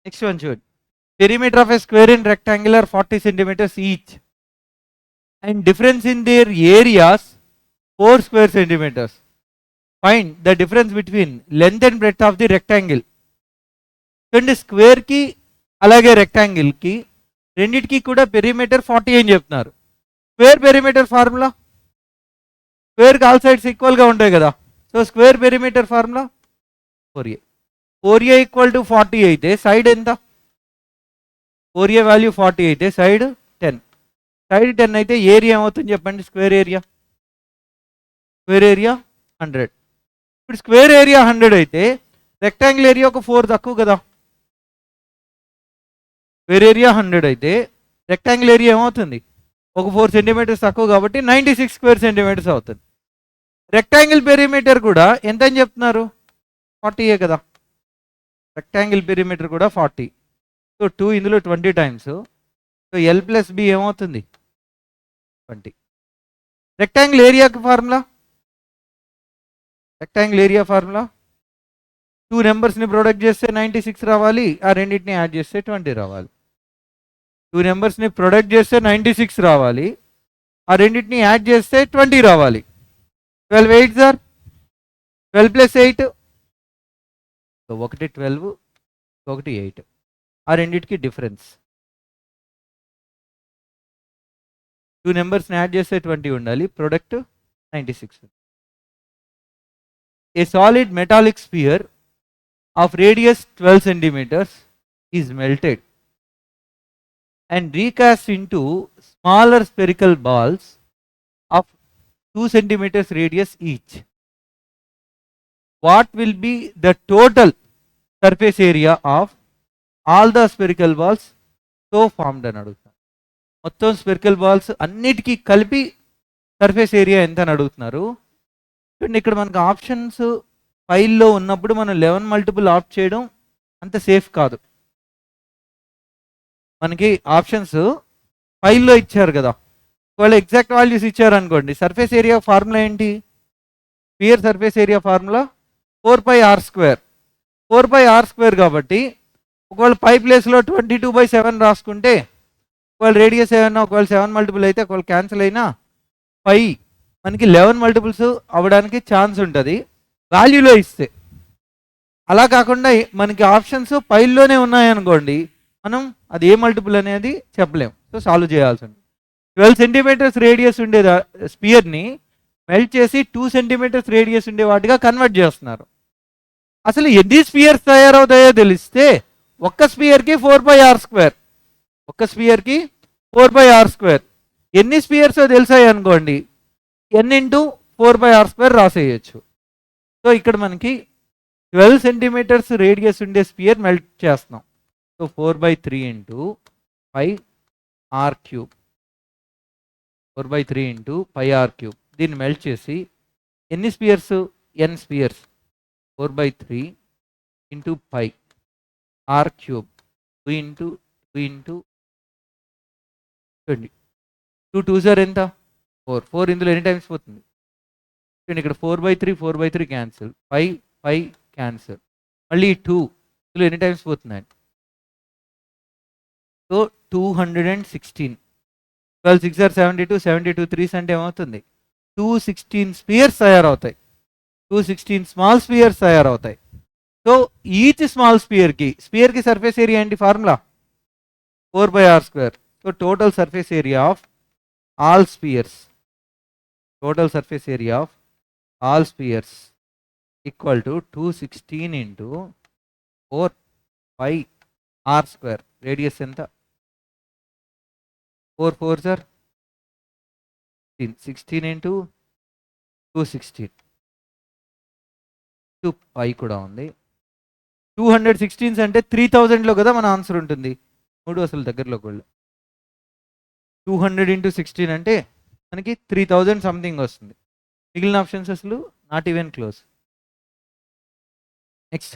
Next one చూడండి. Perimeter of a square in rectangular 40 centimeters each and difference in there areas 4 square centimeters. Find the difference between length and breadth of the rectangle. చూడండి, స్క్వేర్కి అలాగే రెక్టాంగిల్కి రెండింటికి కూడా perimeter 40 అని చెప్తున్నారు. Square perimeter formula, స్క్వేర్కి all sides ఈక్వల్గా ఉంటాయి కదా. So square perimeter formula 4a. 4a equal to 40 అయితే సైడ్ ఎంత? 4a వాల్యూ 40 అయితే సైడ్ 10. సైడ్ 10 అయితే ఏరియా ఏమవుతుంది చెప్పండి? Square area 100. ఇప్పుడు స్క్వేర్ ఏరియా 100 అయితే రెక్టాంగిల్ ఏరియా ఒక 4 తక్కువ కదా. స్క్వేర్ ఏరియా 100 అయితే రెక్టాంగిల్ ఏరియా ఏమవుతుంది? ఒక 4 centimeters తక్కువ కాబట్టి 96 square centimeters అవుతుంది. రెక్టాంగిల్ పెరిమీటర్ కూడా ఎంత అని చెప్తున్నారు? 40 కదా. రెక్టాంగిల్ పెరిమీటర్ కూడా 40. సో 2 ఇందులో 20 times. So L plus B ఏమవుతుంది? 20. రెక్టాంగిల్ ఏరియాకి ఫార్ములా, రెక్టాంగిల్ ఏరియా ఫార్ములా 2 నెంబర్స్ని ప్రొడక్ట్ చేస్తే 96 రావాలి, ఆ రెండింటిని యాడ్ చేస్తే 20 రావాలి. 2 నెంబర్స్ని ప్రొడక్ట్ చేస్తే 96 రావాలి, ఆ రెండింటిని యాడ్ చేస్తే 20 రావాలి. 12 8 సార్ 12 ప్లస్ 8, ఒకటి 12 ఒకటి 8, ఆ రెండింటికి డిఫరెన్స్. 2 నెంబర్స్ని యాడ్ చేస్తే 20 ఉండాలి, product 96. A solid metallic sphere of radius 12 centimeters is melted and recast into smaller spherical balls of 2 centimeters radius each. What will be the total surface area of all the spherical balls so formed అని అడుగుతున్నారు. మొత్తం spherical balls అన్నిటికీ కలిపి surface area ఎంత అని అడుగుతున్నారు. చూడండి, ఇక్కడ మనకు ఆప్షన్స్ ఫైల్లో ఉన్నప్పుడు మనం 11 multiple ఆప్ట్ చేయడం అంత సేఫ్ కాదు. మనకి ఆప్షన్స్ ఫైల్లో ఇచ్చారు కదా, ఒకవేళ ఎగ్జాక్ట్ వాల్యూస్ ఇచ్చారు అనుకోండి. సర్ఫేస్ ఏరియా ఫార్ములా ఏంటి? Sphere surface area formula 4πr². 4πr² కాబట్టి ఒకవేళ 5 ప్లేస్లో 22/7 రాసుకుంటే, ఒకవేళ రేడియస్ ఏమైనా ఒకవేళ 7 multiple అయితే ఒకవేళ క్యాన్సిల్ అయినా 5 మనకి 11 multiples అవ్వడానికి ఛాన్స్ ఉంటుంది వాల్యూలో ఇస్తే. అలా కాకుండా మనకి ఆప్షన్స్ పైల్లోనే ఉన్నాయనుకోండి, మనం అది ఏ మల్టిపుల్ అనేది చెప్పలేం. సో సాల్వ్ చేయాల్సి ఉంటుంది. 12 centimeters రేడియస్ ఉండే స్పియర్ని మెల్ట్ చేసి 2 centimeters రేడియస్ ఉండే వాటిగా కన్వర్ట్ చేస్తున్నారు. అసలు ఎన్ని స్పియర్స్ తయారవుతాయో తెలిస్తే ఒక్క స్పియర్కి 4πr², ఒక్క స్పియర్కి 4πr². ఎన్ని స్పియర్స్ తెలిసాయి అనుకోండి, n ఇంటూ 4/r² రాసేయచ్చు. సో ఇక్కడ మనకి 12 centimeters రేడియస్ ఉండే స్పియర్ మెల్ట్ చేస్తున్నాం. So 4/3 into 5r³, 4/3 into 5r³. దీన్ని మెల్ట్ చేసి ఎన్ని spheres? n spheres. 4/3 into 5r³ 2 into 2 into 20. 2 2 sir ఎంత? 4. 4 ఇందులో ఎన్ని టైమ్స్ పోతుంది? ఇక్కడ 4/3 క్యాన్సిల్, 5 క్యాన్సిల్, మళ్ళీ 2 ఇందులో ఎన్ని టైమ్స్ పోతుందండి? సో 216. 12 6 are 72, 72 3s అంటే ఏమవుతుంది? 216 స్పియర్స్ తయారవుతాయి. 216 స్మాల్ స్పియర్స్ తయారవుతాయి. సో ఈచ్ స్మాల్ స్పియర్కి సర్ఫేస్ ఏరియా ఏంటి formula? 4/r². So total surface area of all spheres, total surface area of all spheres equal to 216 into 4πr². Radius ఎంత? 4 4s are 16 into 216. 5 కూడా ఉంది. 216 అంటే 3000లో కదా మన ఆన్సర్ ఉంటుంది. 3 అసలు దగ్గరలోకి వెళ్ళి 200 into 16 అంటే మనకి 3000 సంథింగ్ వస్తుంది. మిగిలిన ఆప్షన్స్ అసలు not even close. Next,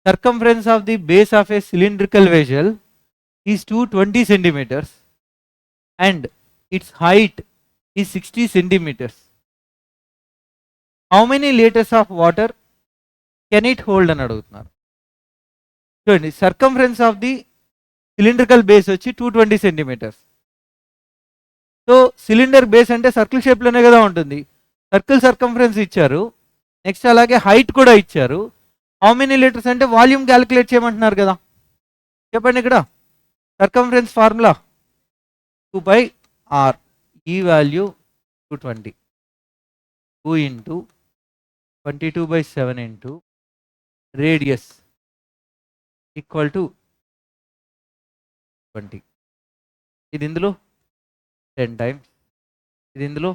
circumference of the base of A cylindrical vessel is 220 centimeters and it's height is 60 centimeters. How many litres of water can it hold అని అడుగుతున్నారు. చూడండి, circumference of the cylindrical base వచ్చి 220 centimetres. So cylinder base అంటే circle షేప్లోనే కదా ఉంటుంది. Circle circumference ఇచ్చారు, next అలాగే height కూడా ఇచ్చారు. హౌ మెనీ లీటర్స్ అంటే వాల్యూమ్ క్యాలిక్యులేట్ చేయమంటున్నారు కదా. చెప్పండి, ఇక్కడ సర్కంఫరెన్స్ ఫార్ములా 2/r, ఈ value 220, 2 into 22/7 into radius equal to 20. ఇది ఇందులో 10 టైమ్స్, ఇది ఇందులో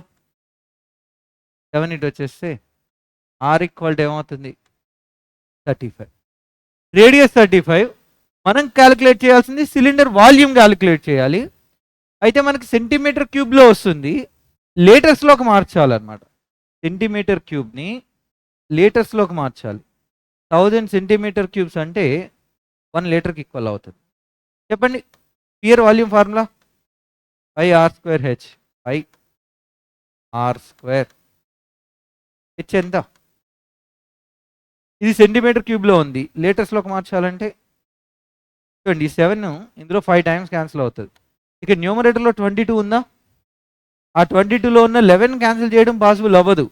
7 ఇటు వచ్చేస్తే r ఈక్వల్ టు ఏమవుతుంది 35. రేడియస్ 35. మనం క్యాలిక్యులేట్ చేయాల్సింది సిలిండర్ వాల్యూమ్ క్యాలిక్యులేట్ చేయాలి. అయితే మనకి సెంటీమీటర్ క్యూబ్లో వస్తుంది, లీటర్స్లోకి మార్చాలన్నమాట. సెంటీమీటర్ క్యూబ్ని లీటర్స్లోకి మార్చాలి. 1000 సెంటీమీటర్ క్యూబ్స్ అంటే 1 లీటర్కి ఈక్వల్ అవుతుంది. చెప్పండి, pear volume formula πr²h r². H ఎంత? ఇది సెంటీమీటర్ క్యూబ్లో ఉంది, లీటర్స్లోకి మార్చాలంటే చూడండి, 7 ఇందులో 5 టైమ్స్ క్యాన్సిల్ అవుతుంది. ఇక న్యూమరేటర్లో 22 ఉందా, ఆ 22లో ఉన్న 11 క్యాన్సిల్ చేయడం పాసిబుల్ అవ్వదు.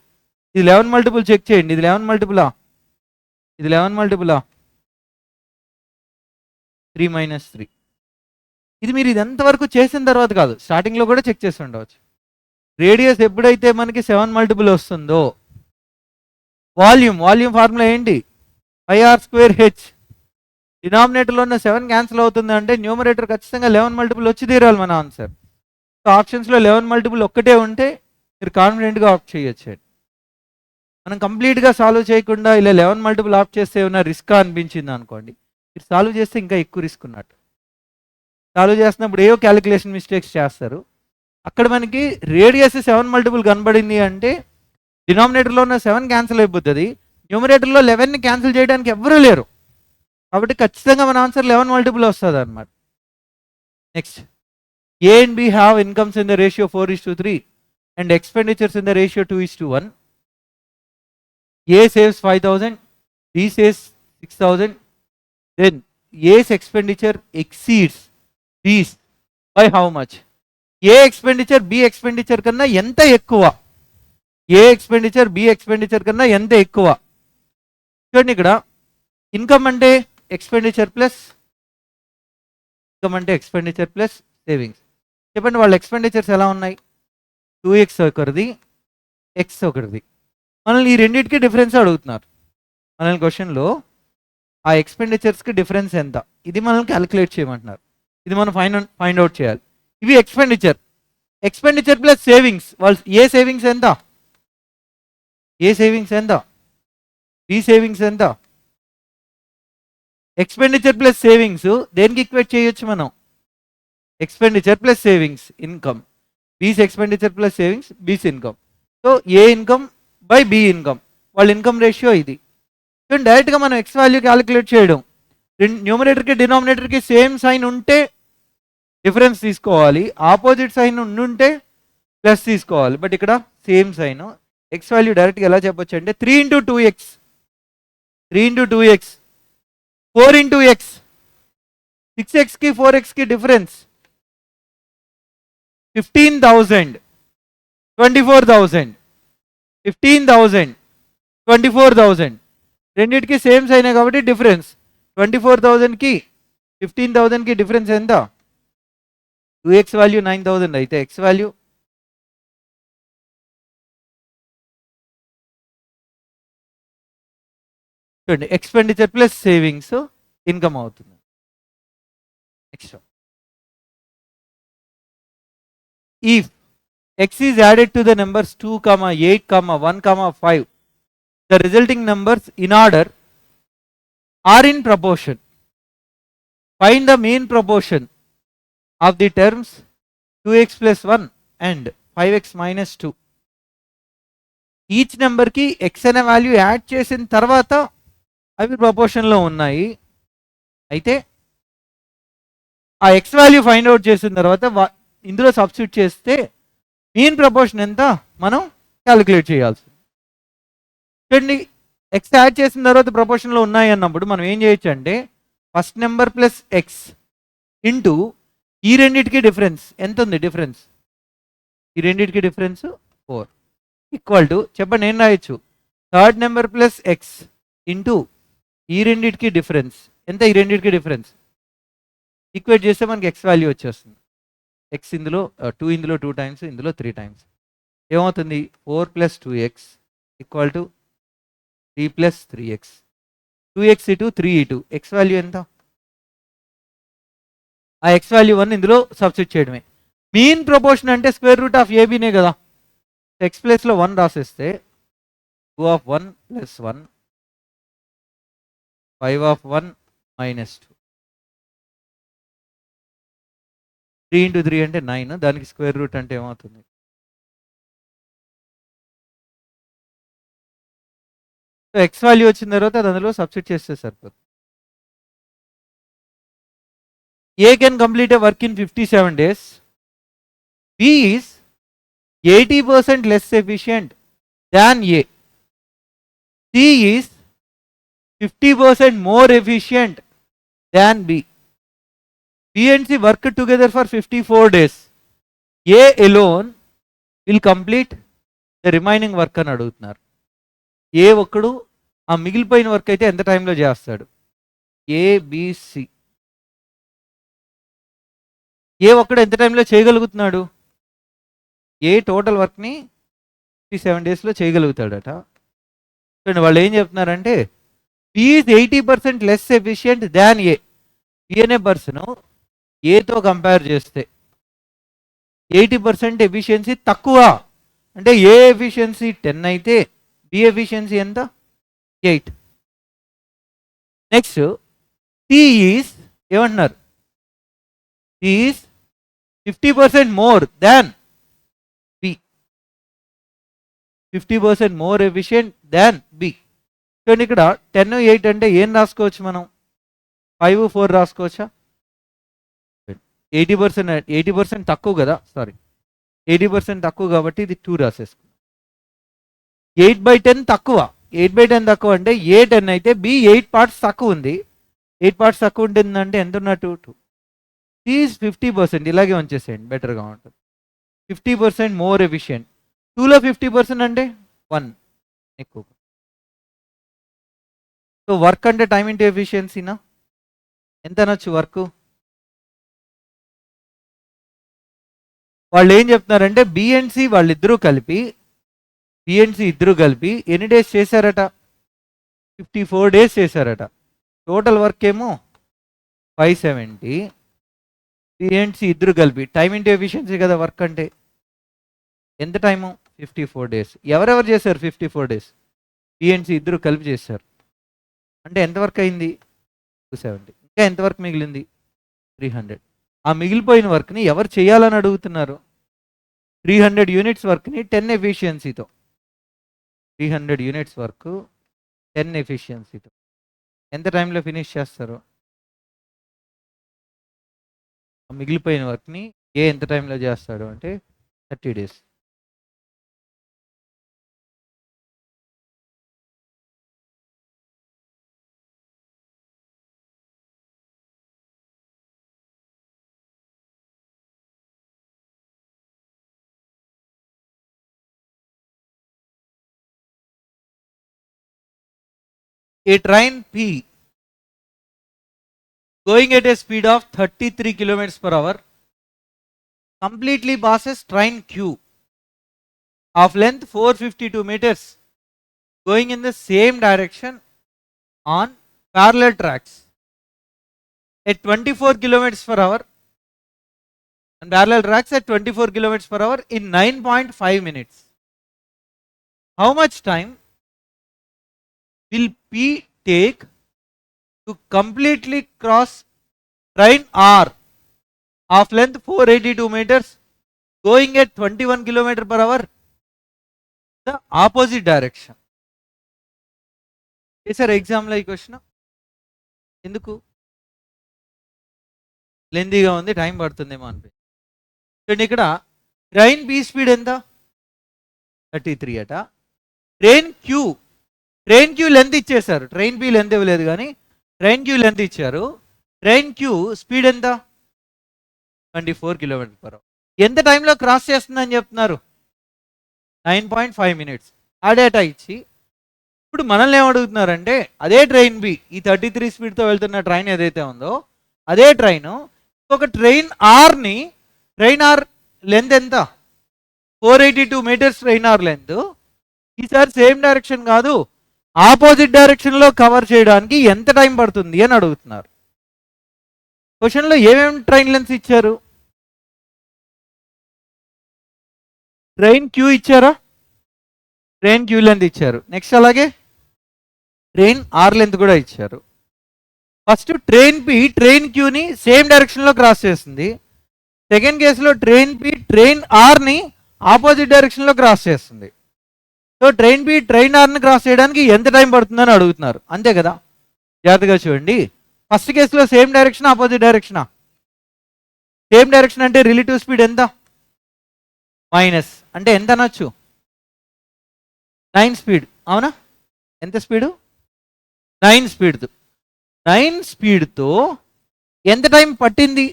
ఇది 11 మల్టిపుల్ చెక్ చేయండి, ఇది 11 మల్టిపులా, ఇది 11 మల్టిపులా, 3 - 3. ఇది మీరు ఇదంతవరకు చేసిన తర్వాత కాదు, స్టార్టింగ్లో కూడా చెక్ చేసి ఉండవచ్చు. రేడియస్ ఎప్పుడైతే మనకి 7 మల్టిపుల్ వస్తుందో, వాల్యూమ్ ఫార్ములా ఏంటి πr²h. డినామినేటర్లో ఉన్న 7 క్యాన్సిల్ అవుతుంది అంటే న్యూమరేటర్ ఖచ్చితంగా 11 మల్టిపుల్ వచ్చి తీరాలి మన ఆన్సర్. సో ఆప్షన్స్లో 11 మల్టిపుల్ ఒక్కటే ఉంటే మీరు కాన్ఫిడెంట్గా ఆప్ట్ చేయొచ్చు. మనం కంప్లీట్గా సాల్వ్ చేయకుండా ఇలా 11 మల్టిపుల్ ఆప్ట్ చేస్తే ఏమైనా రిస్క్ అనిపించింది అనుకోండి, మీరు సాల్వ్ చేస్తే ఇంకా ఎక్కువ రిస్క్ ఉన్నట్టు. సాల్వ్ చేస్తున్నప్పుడు ఏవో క్యాలిక్యులేషన్ మిస్టేక్స్ చేస్తారు. అక్కడ మనకి రేడియస్ 7 మల్టిపుల్ కనబడింది అంటే డినామినేటర్లో ఉన్న 7 క్యాన్సిల్ అయిపోతుంది, న్యూమరేటర్లో 11ని క్యాన్సిల్ చేయడానికి ఎవ్వరూ లేరు. కాబట్టి ఖచ్చితంగా మన ఆన్సర్ 11 మల్టిపుల్ వస్తుంది అనమాట. Next, A and B have incomes in the ratio 4:3 and expenditures in the ratio 2:1. A saves 5,000, B saves 6,000. Then A's expenditure exceeds B's by how much? A expenditure B expenditure కన్నా ఎంత ఎక్కువ? ఏ expenditure B expenditure కన్నా ఎంత ఎక్కువ? చూడండి, ఇక్కడ income అంటే expenditure plus savings. చెప్పండి, వాళ్ళ ఎక్స్పెండిచర్స్ ఎలా ఉన్నాయి? 2x ఒకరిది, x ఒకరిది. మనల్ని ఈ రెండింటికి డిఫరెన్స్ అడుగుతున్నారు. మనల్ని క్వశ్చన్లో ఆ ఎక్స్పెండిచర్స్కి డిఫరెన్స్ ఎంత, ఇది మనల్ని క్యాలిక్యులేట్ చేయమంటున్నారు. ఇది మనం ఫైండ్ అవుట్ చేయాలి. ఇవి ఎక్స్పెండిచర్ ప్లస్ సేవింగ్స్. వాళ్ళు ఏ సేవింగ్స్ ఎంత, బి సేవింగ్స్ ఎంత? ఎక్స్పెండిచర్ ప్లస్ సేవింగ్స్ దేనికి ఈక్వేట్ చేయొచ్చు మనం? Expenditure plus savings income, B's expenditure plus savings B's income. So A income by B income, వాళ్ళ ఇన్కమ్ రేషియో ఇది. చూడండి, డైరెక్ట్గా మనం ఎక్స్ వాల్యూ క్యాలిక్యులేట్ చేయడం. న్యూమరేటర్కి డినామినేటర్కి సేమ్ సైన్ ఉంటే డిఫరెన్స్ తీసుకోవాలి, ఆపోజిట్ సైన్ ఉంటే ప్లస్ తీసుకోవాలి. బట్ ఇక్కడ సేమ్ సైన్. ఎక్స్ వాల్యూ డైరెక్ట్గా ఎలా చెప్పొచ్చు అంటే 3 × 2x, 4 × x, 6xకి 4xకి డిఫరెన్స్ 15,000, 24,000, 15,000, 24,000. రెండింటికి సేమ్ సైనే కాబట్టి డిఫరెన్స్ 24,000కి 15,000కి డిఫరెన్స్ ఎంత? 2x వాల్యూ 9,000 అయితే x వాల్యూ చూడండి, ఎక్స్పెండిచర్ ప్లస్ సేవింగ్స్ ఇన్కమ్ అవుతుంది. Next, if x is added to the numbers 2, 8, 1, 5, the resulting numbers in order are in proportion. Find the mean proportion of the terms 2x plus 1 and 5x minus 2. Each నెంబర్కి X అనే value add చేసిన తర్వాత అవి ప్రపోర్షన్లో ఉన్నాయి. అయితే ఆ X value find out చేసిన తర్వాత ఇందులో సబ్స్టిట్యూట్ చేస్తే మీన్ ప్రపోర్షన్ ఎంత మనం క్యాలిక్యులేట్ చేయాల్సి. చూడండి, ఎక్స్ యాడ్ చేసిన తర్వాత ప్రపోర్షన్లో ఉన్నాయి అన్నప్పుడు మనం ఏం చేయొచ్చు అంటే first number plus X into ఈ రెండింటికి డిఫరెన్స్ ఎంత ఉంది డిఫరెన్స్, ఈ రెండింటికి డిఫరెన్స్ 4 ఈక్వల్ టు చెప్పండి ఏం రాయొచ్చు, third number plus X into ఈ రెండింటికి డిఫరెన్స్ ఎంత, ఈ రెండింటికి డిఫరెన్స్ ఈక్వేట్ చేస్తే మనకి ఎక్స్ వాల్యూ వచ్చేస్తుంది. ఎక్స్ ఇందులో 2 ఇందులో 2 టైమ్స్ ఇందులో 3 టైమ్స్ ఏమవుతుంది 4 + 2x equal to 3 + 3x 2x ఇటు 3 ఇటు ఎక్స్ వాల్యూ ఎంత, ఆ ఎక్స్ వాల్యూ 1 ఇందులో సబ్స్టిట్యూట్ చేయడమే. మీన్ ప్రపోర్షన్ అంటే స్క్వేర్ రూట్ ఆఫ్ ఏబీనే కదా, ఎక్స్ ప్లేస్లో 1 రాసేస్తే 2 of 1 + 1 5 of 1 - 2 3 × 3 అంటే 9, దానికి స్క్వేర్ రూట్ అంటే ఏమవుతుంది, సో ఎక్స్ వాల్యూ వచ్చిన తర్వాత అది అందులో సబ్స్టిట్యూట్ చేస్తే సరిపోతుంది. A can complete a work in 57 days, B is 80% less efficient than A, C is 50% more efficient than B. B and C work together for 54 days. A alone will complete the remaining work అని అడుగుతున్నారు. ఏ ఒక్కడు ఆ మిగిలిపోయిన work అయితే ఎంత టైంలో చేస్తాడు, ABC. ఏ ఒక్కడు ఎంత టైంలో చేయగలుగుతున్నాడు, ఏ టోటల్ వర్క్ని 57 daysలో చేయగలుగుతాడట. చూడండి వాళ్ళు ఏం చెప్తున్నారంటే B is 80% less efficient than A. B అనే పర్సన్ ఏతో కంపేర్ చేస్తే 80% ఎఫిషియన్సీ తక్కువ, అంటే ఏ ఎఫిషియన్సీ 10 అయితే బి ఎఫిషియన్సీ ఎంత 8. నెక్స్ట్ సి ఈజ్ ఏమంటున్నారు, C is 50% more than B, 50% more efficient than B. చూడండి ఇక్కడ 10, 8 అంటే ఏం రాసుకోవచ్చు మనం, 5, 4 రాసుకోవచ్చా, 80% తక్కువ కదా, సారీ 80% తక్కువ కాబట్టి ఇది 2 రాసేసుకుందాం. 8/10 తక్కువ, 8/10 తక్కువ అంటే ఏ 10 అయితే బి 8 parts తక్కువ ఉంది, 8 parts తక్కువ ఉంటుందంటే ఎంత ఉన్నట్టు 2. సి ఈజ్ 50%, ఇలాగే ఉంచేసేయండి బెటర్గా ఉంటుంది, 50% మోర్ ఎఫిషియంట్. 2లో 50% అంటే 1 ఎక్కువ. సో వర్క్ అంటే టైం ఇంటూ ఎఫిషియన్సీనా, ఎంత అనొచ్చు వర్క్. వాళ్ళు ఏం చెప్తున్నారంటే బిఎన్సి వాళ్ళిద్దరూ కలిపి, బిఎన్సి ఇద్దరు కలిపి ఎన్ని డేస్ చేశారట, 54 days చేశారట. టోటల్ వర్క్ ఏమో 570, బిఎన్సి ఇద్దరు కలిపి టైం ఇంటూ ఎఫిషియన్సీ కదా వర్క్ అంటే ఎంత టైము 54 days. ఎవరెవరు చేశారు 54 days, బిఎన్సి ఇద్దరు కలిపి చేశారు అంటే ఎంత వర్క్ అయింది 270. ఇంకా ఎంత వర్క్ మిగిలింది 300. ఆ మిగిలిపోయిన వర్క్ని ఎవరు చేయాలని అడుగుతున్నారు, 300 units వర్క్ని 10 ఎఫిషియన్సీతో, 300 units వర్క్ 10 ఎఫిషియన్సీతో ఎంత టైంలో ఫినిష్ చేస్తారు, మిగిలిపోయిన వర్క్ని ఏ ఎంత టైంలో చేస్తాడు అంటే 30 days. A train P going at a speed of 33 km/h completely passes train Q of length 452 meters going in the same direction on parallel tracks at 24 km/h and parallel tracks at 24 km/h in 9.5 minutes. How much time will P take to completely cross train R of length 482 meters going at 21 km/h the opposite direction? చేశారు ఎగ్జామ్లో ఈ question, ఎందుకు లెందీగా ఉంది time పడుతుందేమో అనిపి. చూడండి ఇక్కడ train B speed ఎంత 33 అట, ట్రైన్ క్యూ లెంత్ ఇచ్చేశారు, ట్రైన్ బి లెంత్ ఇవ్వలేదు కానీ ట్రైన్ క్యూ లెంత్ ఇచ్చారు, ట్రైన్ క్యూ స్పీడ్ ఎంత? 24 km/h. ఎంత టైంలో క్రాస్ చేస్తుందని చెప్తున్నారు? 9.5 minutes. ఆ డేటా ఇచ్చి ఇప్పుడు మనల్ని ఏమడుగుతున్నారంటే అదే ట్రైన్ బి, ఈ 33 స్పీడ్తో వెళ్తున్న ట్రైన్ ఏదైతే ఉందో అదే ట్రైన్ ఒక ట్రైన్ ఆర్ లెంత్ ఎంత? 482 meters ట్రైన్ ఆర్ లెంత్. ఈసారి సేమ్ డైరెక్షన్ కాదు, ఆపోజిట్ డైరెక్షన్లో కవర్ చేయడానికి ఎంత టైం పడుతుంది అని అడుగుతున్నారు. క్వశ్చన్లో ఏమేమి ట్రైన్ లెంత్స్ ఇచ్చారు? ట్రైన్ క్యూ ఇచ్చారా? ట్రైన్ క్యూ లెంత్ ఇచ్చారు. నెక్స్ట్ అలాగే ట్రైన్ ఆర్ లెంత్ కూడా ఇచ్చారు. ఫస్ట్ ట్రైన్ పి ట్రైన్ క్యూని సేమ్ డైరెక్షన్లో క్రాస్ చేస్తుంది. సెకండ్ కేసులో ట్రైన్ పి ట్రైన్ ఆర్ని ఆపోజిట్ డైరెక్షన్లో క్రాస్ చేస్తుంది. సో ట్రైన్ పి ట్రైన్ ఆర్ని క్రాస్ చేయడానికి ఎంత టైం పడుతుందని అడుగుతున్నారు, అంతే కదా? జాగ్రత్తగా చూడండి. ఫస్ట్ కేసులో సేమ్ డైరెక్షన్ ఆపోజిట్ డైరెక్షనా? సేమ్ డైరెక్షన్ అంటే రిలేటివ్ స్పీడ్ ఎంత? మైనస్ అంటే ఎంత అనొచ్చు? 9 స్పీడ్, అవునా? ఎంత స్పీడు? 9 స్పీడ్. 9 స్పీడ్తో ఎంత టైం పట్టింది?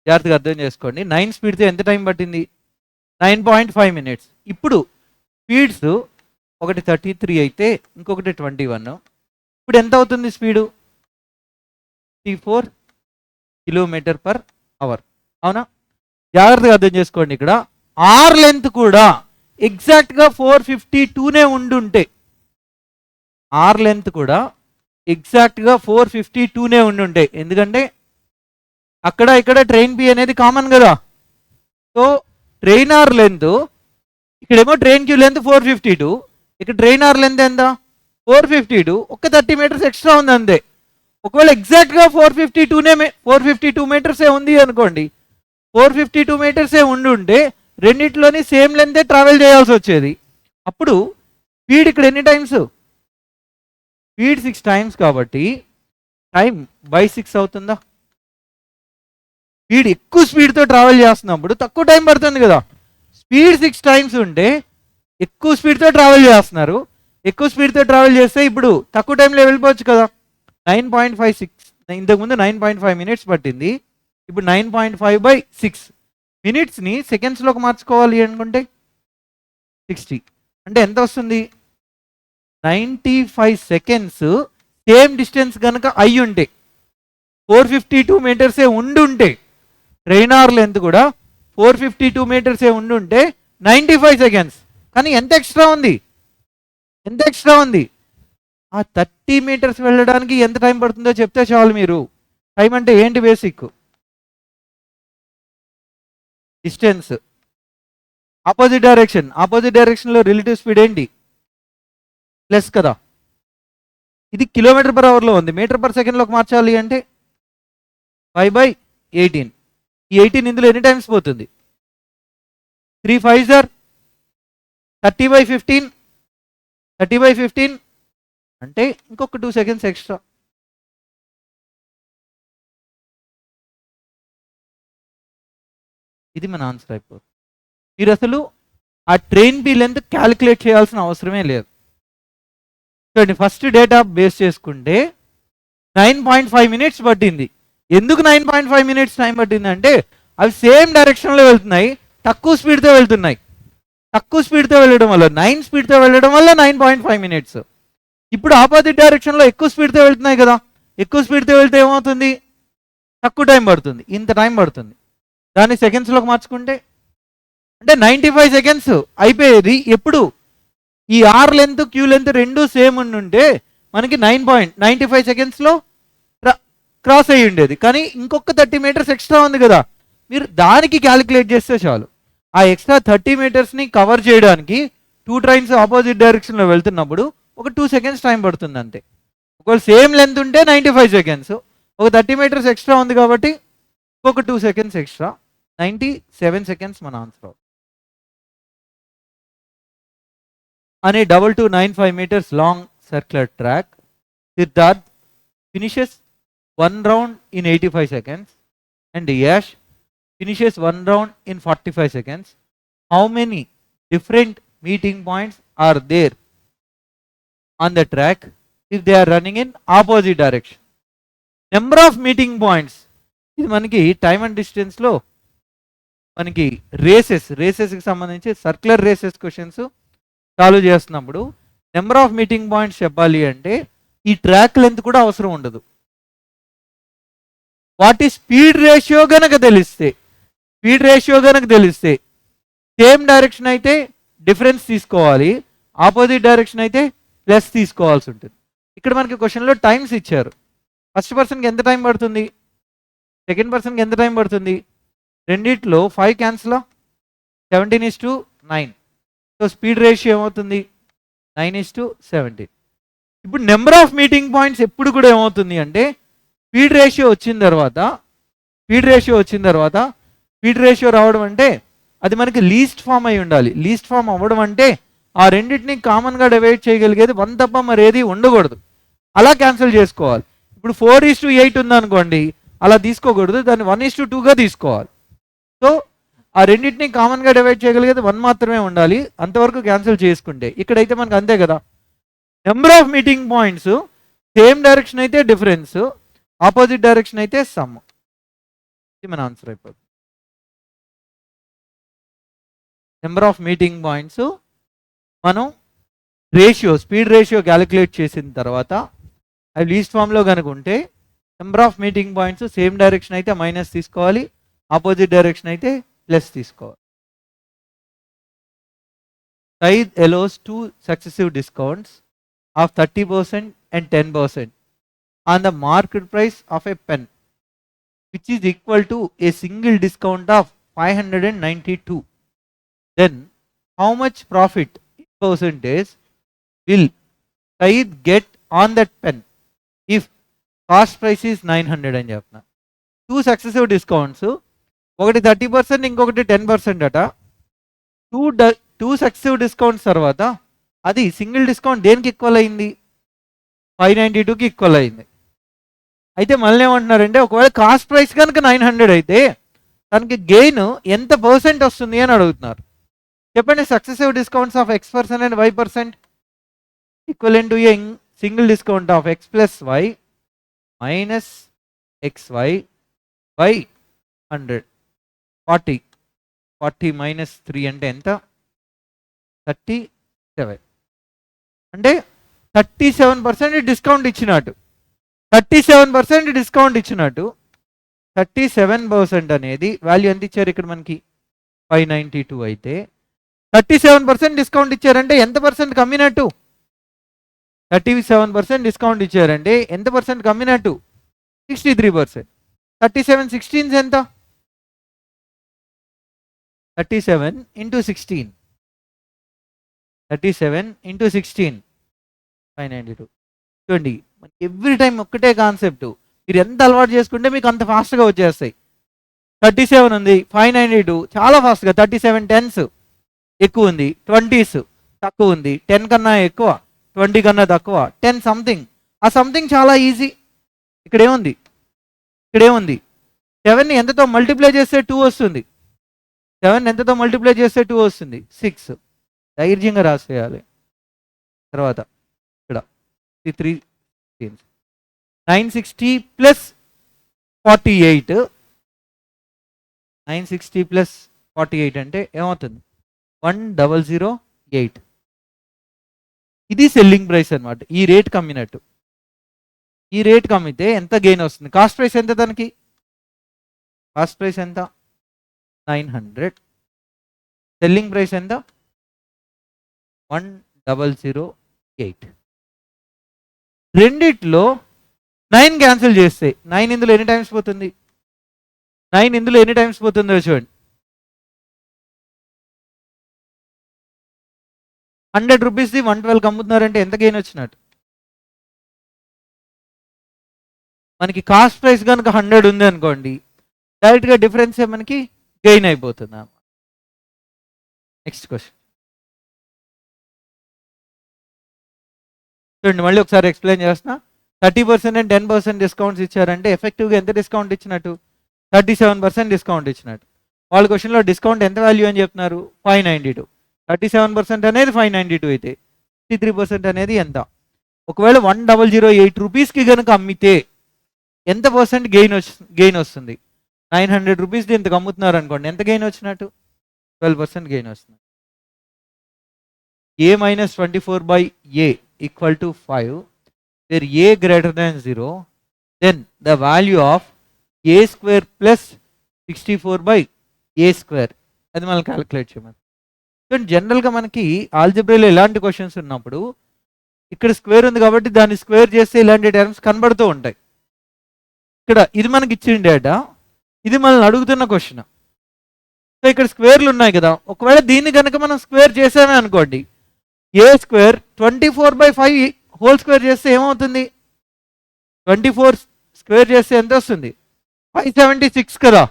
జాగ్రత్తగా అర్థం చేసుకోండి. 9 స్పీడ్తో ఎంత టైం పట్టింది? 9.5 minutes. ఇప్పుడు స్పీడ్స్ ఒకటి 33 అయితే ఇంకొకటి 21. ఇప్పుడు ఎంత అవుతుంది స్పీడు? 34 km/h, అవునా? జాగ్రత్తగా అర్థం చేసుకోండి. ఇక్కడ ఆర్ లెంత్ కూడా ఎగ్జాక్ట్గా 452నే ఉండుంటే, ఆర్ లెంత్ కూడా ఎగ్జాక్ట్గా 452నే ఉండుంటే, ఎందుకంటే అక్కడ ఇక్కడ ట్రైన్ బి అనేది కామన్ కదా. సో ట్రైన్ ఆర్ లెంత్, ఇక్కడేమో ట్రైన్ క్యూ లెంత్ 452, ఇక్కడ ట్రైన్ ఆర్ లెంత్ ఎంత? 452. ఒక 30 meters ఎక్స్ట్రా ఉంది అంతే. ఒకవేళ ఎగ్జాక్ట్గా 452 మీటర్సే ఉంది అనుకోండి, 452 మీటర్సే ఉండుంటే రెండిట్లోని సేమ్ లెంతే ట్రావెల్ చేయాల్సి వచ్చేది. అప్పుడు స్పీడ్ ఇక్కడ ఎన్ని టైమ్స్? స్పీడ్ 6 times కాబట్టి టైం బై 6 అవుతుందా? స్పీడ్ ఎక్కువ స్పీడ్తో ట్రావెల్ చేస్తున్నప్పుడు తక్కువ టైం పడుతుంది కదా. స్పీడ్ 6 times ఉంటే ఎక్కువ స్పీడ్తో ట్రావెల్ చేస్తున్నారు, ఎక్కువ స్పీడ్తో ట్రావెల్ చేస్తే ఇప్పుడు తక్కువ టైంలో వెళ్ళిపోవచ్చు కదా. 9.56, ఇంతకుముందు 9.5 minutes పట్టింది, ఇప్పుడు 9.5/6. మినిట్స్ని సెకండ్స్లోకి మార్చుకోవాలి అనుకుంటే 60 అంటే ఎంత వస్తుంది? 95 seconds. సేమ్ డిస్టెన్స్ కనుక అయ్యి ఉంటే, 452 మీటర్సే ఉండుంటే, ట్రైన్ ఆర్ లెంత్ కూడా 452 మీటర్సే ఉండుంటే 95 seconds. కానీ ఎంత ఎక్స్ట్రా ఉంది? ఎంత ఎక్స్ట్రా ఉంది? ఆ 30 meters వెళ్ళడానికి ఎంత టైం పడుతుందో చెప్తే చాలు మీరు. టైం అంటే ఏంటి? బేసిక్ డిస్టెన్స్, ఆపోజిట్ డైరెక్షన్లో రిలేటివ్ స్పీడ్ ఏంటి? ప్లస్ కదా. ఇది km/hలో ఉంది, మీటర్/సెకండ్లోకి మార్చాలి అంటే 5/18. ఈ 18 ఇందులో ఎన్ని టైమ్స్ పోతుంది? 3 5s are 30/15. 30/15 అంటే ఇంకొక 2 seconds ఎక్స్ట్రా. ఇది మన ఆన్సర్ అయిపోతుంది. మీరు అసలు ఆ ట్రైన్ బి లెంత్ క్యాలిక్యులేట్ చేయాల్సిన అవసరమే లేదు. చూడండి, ఫస్ట్ డేటా బేస్ చేసుకుంటే 9.5 minutes పట్టింది. ఎందుకు 9.5 minutes టైం పట్టింది అంటే అవి సేమ్ డైరెక్షన్లో వెళ్తున్నాయి, తక్కువ స్పీడ్తో వెళ్తున్నాయి. తక్కువ స్పీడ్తో వెళ్ళడం వల్ల 9 స్పీడ్తో వెళ్ళడం వల్ల 9.5 minutes. ఇప్పుడు ఆపోజిట్ డైరెక్షన్లో ఎక్కువ స్పీడ్తో వెళ్తున్నాయి కదా, ఎక్కువ స్పీడ్తో వెళ్తే ఏమవుతుంది? తక్కువ టైం పడుతుంది, ఇంత టైం పడుతుంది. దాన్ని సెకండ్స్లోకి మార్చుకుంటే అంటే 95 seconds అయిపోయేది. ఎప్పుడు ఈ ఆర్ లెంత్ క్యూ లెంత్ రెండు సేమ్ ఉండుంటే మనకి 9.95 secondsలో క్రాస్ అయ్యి ఉండేది. కానీ ఇంకొక 30 meters ఎక్స్ట్రా ఉంది కదా, మీరు దానికి క్యాలిక్యులేట్ చేస్తే చాలు. ఆ ఎక్స్ట్రా 30 metersని కవర్ చేయడానికి 2 trains ఆపోజిట్ డైరెక్షన్లో వెళ్తున్నప్పుడు ఒక 2 seconds టైం పడుతుంది అంతే. ఒకవేళ సేమ్ లెంత్ ఉంటే 95 seconds, ఒక 30 meters ఎక్స్ట్రా ఉంది కాబట్టి ఒక 2 seconds ఎక్స్ట్రా, 97 seconds మన answer. On a 2295 meters long circular track, Siddharth finishes one round in 85 seconds and Yash finishes one round in 45 seconds. How many different meeting points are there on the track if they are running in opposite direction? Number of meeting points, ఇది మనకి time and డిస్టెన్స్లో మనకి రేసెస్కి సంబంధించి circular races questions solve చేస్తున్నప్పుడు number of meeting points చెప్పాలి అంటే ఈ track length కూడా అవసరం ఉండదు. వాటి స్పీడ్ రేషియో గనక తెలిస్తే సేమ్ డైరెక్షన్ అయితే డిఫరెన్స్ తీసుకోవాలి, ఆపోజిట్ డైరెక్షన్ అయితే ప్లస్ తీసుకోవాల్సి ఉంటుంది. ఇక్కడ మనకి క్వశ్చన్లో టైమ్స్ ఇచ్చారు. ఫస్ట్ పర్సన్కి ఎంత టైం పడుతుంది, సెకండ్ పర్సన్కి ఎంత టైం పడుతుంది, రెండిట్లో 5 క్యాన్సిల్ 17:9. సో స్పీడ్ రేషియో ఏమవుతుంది 9:17. ఇప్పుడు నెంబర్ ఆఫ్ మీటింగ్ పాయింట్స్ ఎప్పుడు కూడా ఏమవుతుంది అంటే స్పీడ్ రేషియో వచ్చిన తర్వాత స్పీడ్ రేషియో రావడం అంటే అది మనకి లీస్ట్ ఫామ్ అయి ఉండాలి. లీస్ట్ ఫామ్ అవ్వడం అంటే ఆ రెండింటిని కామన్గా డివైడ్ చేయగలిగేది 1 తప్ప మరి ఏది ఉండకూడదు. అలా క్యాన్సిల్ చేసుకోవాలి. ఇప్పుడు 4:8 ఉందనుకోండి, అలా తీసుకోకూడదు, దాన్ని 1:2గా తీసుకోవాలి. సో ఆ రెండింటిని కామన్గా డివైడ్ చేయగలిగేది 1 మాత్రమే ఉండాలి, అంతవరకు క్యాన్సిల్ చేసుకుంటే. ఇక్కడైతే మనకు అంతే కదా, number of meeting points same direction అయితే డిఫరెన్స్, ఆపోజిట్ డైరెక్షన్ అయితే సమ్. ఇది మన ఆన్సర్ అయిపోతుంది. నెంబర్ ఆఫ్ మీటింగ్ పాయింట్స్ మనం స్పీడ్ రేషియో క్యాలిక్యులేట్ చేసిన తర్వాత అవి లీస్ట్ ఫామ్లో కనుక ఉంటే number of meeting points same direction అయితే మైనస్ తీసుకోవాలి, ఆపోజిట్ డైరెక్షన్ అయితే ప్లస్ తీసుకోవాలి. Tithe allows 2 successive discounts of 30% and 10% on the market price of a pen, which is equal to a single discount of 592. Then how much profit in percentage will Tithe get on that pen if cost price is 900 అని చెప్తున్నా. 2 successive discounts, ఒకటి 30%, ఇంకొకటి 10% అట. Two successive discounts తర్వాత అది single discount దేనికి equal అయింది, 592కి equal అయింది. అయితే మళ్ళీ ఏమంటున్నారంటే ఒకవేళ కాస్ట్ ప్రైస్ కనుక 900 అయితే దానికి గెయిన్ ఎంత పర్సెంట్ వస్తుంది అని అడుగుతున్నారు. చెప్పండి, successive discounts of X% and Y% equivalent to a single discount of X + Y minus XY by 100. 40 minus 3 అంటే ఎంత, 37. అంటే 37% డిస్కౌంట్ ఇచ్చినట్టు. 37% అనేది వాల్యూ ఎంత ఇచ్చారు ఇక్కడ మనకి 592 అయితే 37% డిస్కౌంట్ ఇచ్చారంటే ఎంత పర్సెంట్ కమ్మినట్టు, 37% డిస్కౌంట్ ఇచ్చారంటే ఎంత పర్సెంట్ కమ్మినట్టు, 63%. 37 16 ఎంత, 37 into 16, 592. చూడండి, ఎవ్రీ టైం ఒక్కటే కాన్సెప్ట్, మీరు ఎంత అలవాటు చేసుకుంటే మీకు అంత ఫాస్ట్గా వచ్చేస్తాయి. 37 ఉంది, 592 చాలా ఫాస్ట్గా, 37 10s ఎక్కువ ఉంది, 20s తక్కువ ఉంది, 10 కన్నా ఎక్కువ, 20 కన్నా తక్కువ, 10 సంథింగ్. ఆ సంథింగ్ చాలా ఈజీ. ఇక్కడేముంది 7ని ఎంతతో మల్టిప్లై చేస్తే 2 వస్తుంది, 7 ఎంతతో మల్టిప్లై చేస్తే 2 వస్తుంది, 6. ధైర్యంగా రాసేయాలి. తర్వాత ఇక్కడ 3 960 ప్లస్ 48, 960 ప్లస్ 48 అంటే ఏమవుతుంది 1008. ఇది సెల్లింగ్ ప్రైస్ అనమాట. ఈ రేట్ కమ్మినట్టు. ఈ రేట్ కమ్మితే ఎంత గెయిన్ వస్తుంది, కాస్ట్ ప్రైస్ ఎంత, దానికి కాస్ట్ ప్రైస్ ఎంత 900, సెల్లింగ్ ప్రైస్ ఎంత 1008. రెండిట్లో 9 క్యాన్సిల్ చేస్తే 9 ఇందులో ఎన్ని టైమ్స్ పోతుంది, 9 ఇందులో ఎన్ని టైమ్స్ పోతుందో చూడండి. 100 రూపీస్ది 112 అమ్ముతున్నారంటే ఎంత గెయిన్ వచ్చినట్టు. మనకి కాస్ట్ ప్రైస్ కనుక 100 ఉంది అనుకోండి, డైరెక్ట్గా డిఫరెన్స్ మనకి గెయిన్ అయిపోతుంది. నెక్స్ట్ క్వశ్చన్ చూడండి, మళ్ళీ ఒకసారి ఎక్స్ప్లెయిన్ చేస్తున్నా. 30% అండ్ 10% డిస్కౌంట్స్ ఇచ్చారంటే ఎఫెక్టివ్గా ఎంత డిస్కౌంట్ ఇచ్చినట్టు, 37% డిస్కౌంట్ ఇచ్చినట్టు. వాళ్ళ క్వశ్చన్లో డిస్కౌంట్ ఎంత వాల్యూ అని చెప్తున్నారు 592. 37% అనేది 592 అయితే 63% అనేది ఎంత. ఒకవేళ 1008 రూపీస్కి కనుక అమ్మితే ఎంత పర్సెంట్ గెయిన్ వస్తుంది? 900 రూపీస్ ఇంతకు అమ్ముతున్నారు అనుకోండి, ఎంత గెయిన్ వచ్చినట్టు? 12% గెయిన్ వస్తుంది. a minus 24 by a equal to 5, where a greater than 0, then the value of a square plus 64 by a square, అది మనం క్యాలిక్యులేట్ చేయమని. కానీ జనరల్గా మనకి ఆల్జిబ్రాలో ఎలాంటి క్వశ్చన్స్ ఉన్నప్పుడు ఇక్కడ స్క్వేర్ ఉంది కాబట్టి దాన్ని స్క్వేర్ చేస్తే ఇలాంటి టర్మ్స్ కనబడుతూ ఉంటాయి. ఇక్కడ ఇది మనకి ఇచ్చిన డేటా, ఇది మనల్ని అడుగుతున్న క్వశ్చన్. సో ఇక్కడ స్క్వేర్లు ఉన్నాయి కదా, ఒకవేళ దీన్ని కనుక మనం స్క్వేర్ చేసామే అనుకోండి, ఏ స్క్వేర్ 24/5 హోల్ స్క్వేర్ చేస్తే ఏమవుతుంది? 24 స్క్వేర్ చేస్తే ఎంత వస్తుంది? 576 కదా.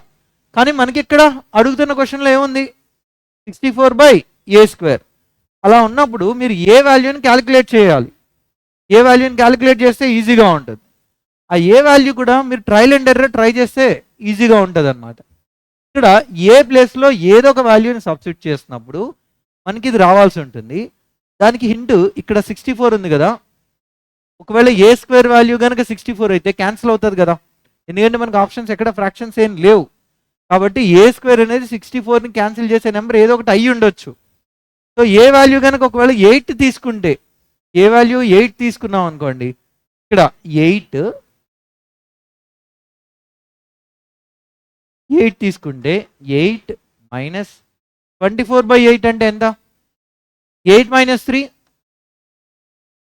కానీ మనకి ఇక్కడ అడుగుతున్న క్వశ్చన్లో ఏముంది? 64/a square. అలా ఉన్నప్పుడు మీరు ఏ వాల్యూని క్యాలిక్యులేట్ చేయాలి. ఏ వాల్యూని క్యాలిక్యులేట్ చేస్తే ఈజీగా ఉంటుంది. ఆ ఏ వాల్యూ కూడా మీరు ట్రయల్ అండ్ ఎర్రర్ ట్రై చేస్తే ఈజీగా ఉంటుంది అనమాట. ఇక్కడ ఏ ప్లేస్లో ఏదో ఒక వాల్యూని సబ్స్టిట్యూట్ చేసినప్పుడు మనకి ఇది రావాల్సి ఉంటుంది. దానికి హింట్ ఇక్కడ 64 ఉంది కదా, ఒకవేళ ఏ స్క్వేర్ వాల్యూ కనుక 64 అయితే క్యాన్సిల్ అవుతుంది కదా, ఎందుకంటే మనకు ఆప్షన్స్ ఎక్కడ ఫ్రాక్షన్స్ ఏం లేవు. కాబట్టి ఏ స్క్వేర్ అనేది 64ని క్యాన్సిల్ చేసే నెంబర్ ఏదో ఒకటి అయ్యి ఉండొచ్చు. సో ఏ వాల్యూ కనుక ఒకవేళ 8 తీసుకుంటే, ఏ వాల్యూ 8 తీసుకున్నాం అనుకోండి, ఇక్కడ 8 తీసుకుంటే 8 మైనస్ 24/8 అంటే ఎంత? 8 మైనస్ 3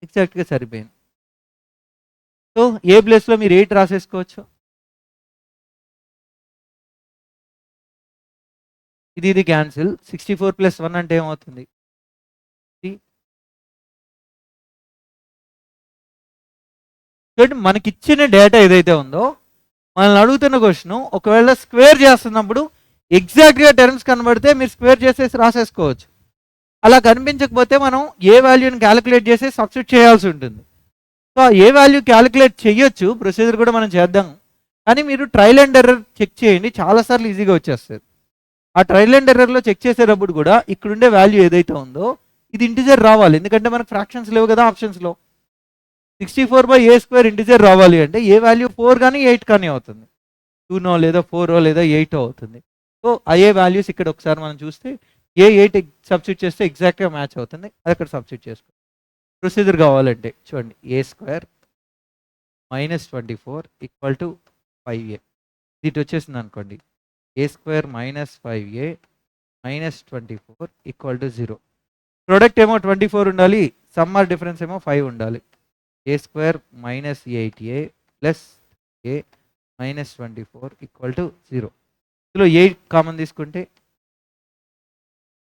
ఎగ్జాక్ట్గా సరిపోయింది. సో ఏ ప్లేస్లో మీరు 8 రాసేసుకోవచ్చు. ఇది క్యాన్సిల్. 64 + 1 అంటే ఏమవుతుంది? చూడండి, మనకిచ్చిన డేటా ఏదైతే ఉందో, మనల్ని అడుగుతున్న క్వశ్చన్ ఒకవేళ స్క్వేర్ చేస్తున్నప్పుడు ఎగ్జాక్ట్గా టర్మ్స్ కనబడితే మీరు స్క్వేర్ చేసేసి రాసేసుకోవచ్చు. అలా కనిపించకపోతే మనం ఏ వాల్యూని క్యాలిక్యులేట్ చేసి సబ్స్టిట్యూట్ చేయాల్సి ఉంటుంది. సో ఏ వాల్యూ క్యాలిక్యులేట్ చేయొచ్చు, ప్రొసీజర్ కూడా మనం చేద్దాం. కానీ మీరు ట్రయల్ అండ్ ఎర్రర్ చెక్ చేయండి, చాలాసార్లు ఈజీగా వచ్చేస్తుంది. ఆ ట్రయల్ అండ్ ఎర్రర్లో చెక్ చేసేటప్పుడు కూడా ఇక్కడుండే వాల్యూ ఏదైతే ఉందో ఇది ఇంటిజర్ రావాలి, ఎందుకంటే మనకు ఫ్రాక్షన్స్ లేవు కదా ఆప్షన్స్లో. 64/a స్క్వేర్ ఇంటిజర్ రావాలి అంటే ఏ వాల్యూ 4 కానీ 8 కానీ అవుతుంది. 2నో లేదా 4 లేదా 8 అవుతుంది. సో అయ్యే వాల్యూస్ ఇక్కడ ఒకసారి మనం చూస్తే ఏ 8 సబ్స్టిట్యూట్ చేస్తే ఎగ్జాక్ట్గా మ్యాచ్ అవుతుంది, అది అక్కడ సబ్స్టిట్యూట్ చేసుకో. ప్రొసీజర్ కావాలంటే చూడండి, a square minus 24 equal to 5a. ఇది వచ్చేసింది అనుకోండి, a square minus 5a minus 24 equal to 0. Product ఏమో 24 ఉండాలి, సమ్మర్ డిఫరెన్స్ ఏమో 5 ఉండాలి. a square minus 8a plus a minus 24 equal to 0. ఇందులో 8 కామన్ తీసుకుంటే,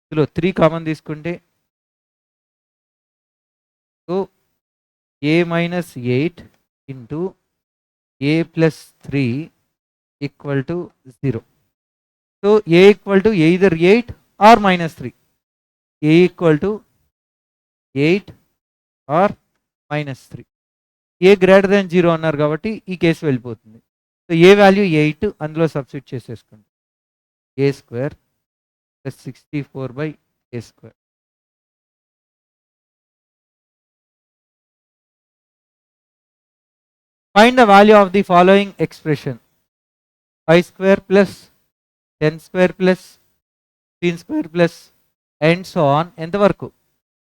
ఇందులో 3 కామన్ తీసుకుంటే, so a minus 8 into a plus 3 equal to 0. So a equal to either 8 or minus 3. a equal to 8 or minus 3. A greater than 0 అన్నారు కాబట్టి ఈ case వెళ్ళిపోతుంది. So ఏ value 8 అందులో substitute చేసేసుకోండి. a square plus 64/a square. Find the value of the following expression: 5 square plus 10 square plus 15 square plus and so on ఎంతవరకు?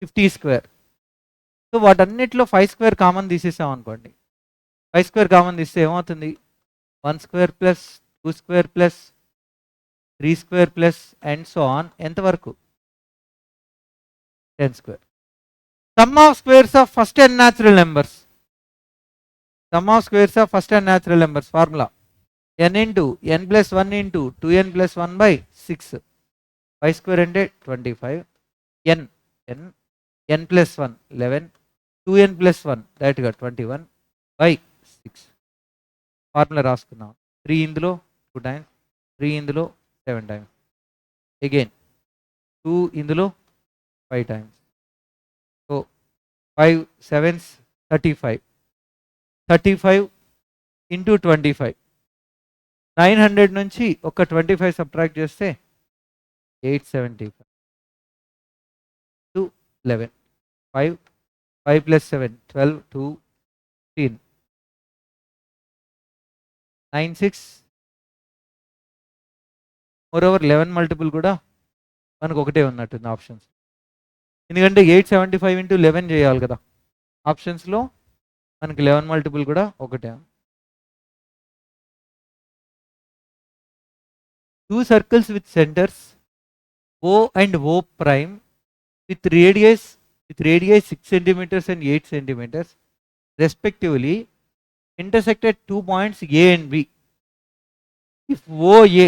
50 square. So వాటన్నిటిలో 5 square common తీసేసాం అనుకోండి, 5 స్క్వేర్ కామన్ తీస్తే ఏమవుతుంది? 1 square plus 2 square plus 3 square plus and so on ఎంతవరకు? 10 square. Some of squares of first and natural numbers. Some of squares of first and natural numbers formula n into n plus 1 into 2n plus 1/6. 5 square అంటే 25, n n plus 1 11, 2n plus 1 డైరెక్ట్గా 21/6. Formula రాసుకున్నాం. 3 ఇందులో 2 times, 3 ఇందులో 7 times, again 2 ఇందులో 5 times. So 5 7s 35, 35 into 25. 900 నుంచి ఒక 25 subtract చేస్తే 875 to 11. 5 plus 7 12, 2 15. 96. Moreover 11 multiple కూడా మనకు ఒకటే ఉన్నట్టుంది ఆప్షన్స్. ఎందుకంటే 875 ఇంటూ 11 చేయాలి కదా ఆప్షన్స్లో. మనకి 11 మల్టిపుల్ కూడా ఒకటే. 2 circles with centers O and O prime with radius 6 centimeters and 8 centimeters respectively intersected 2 points A and B. If OA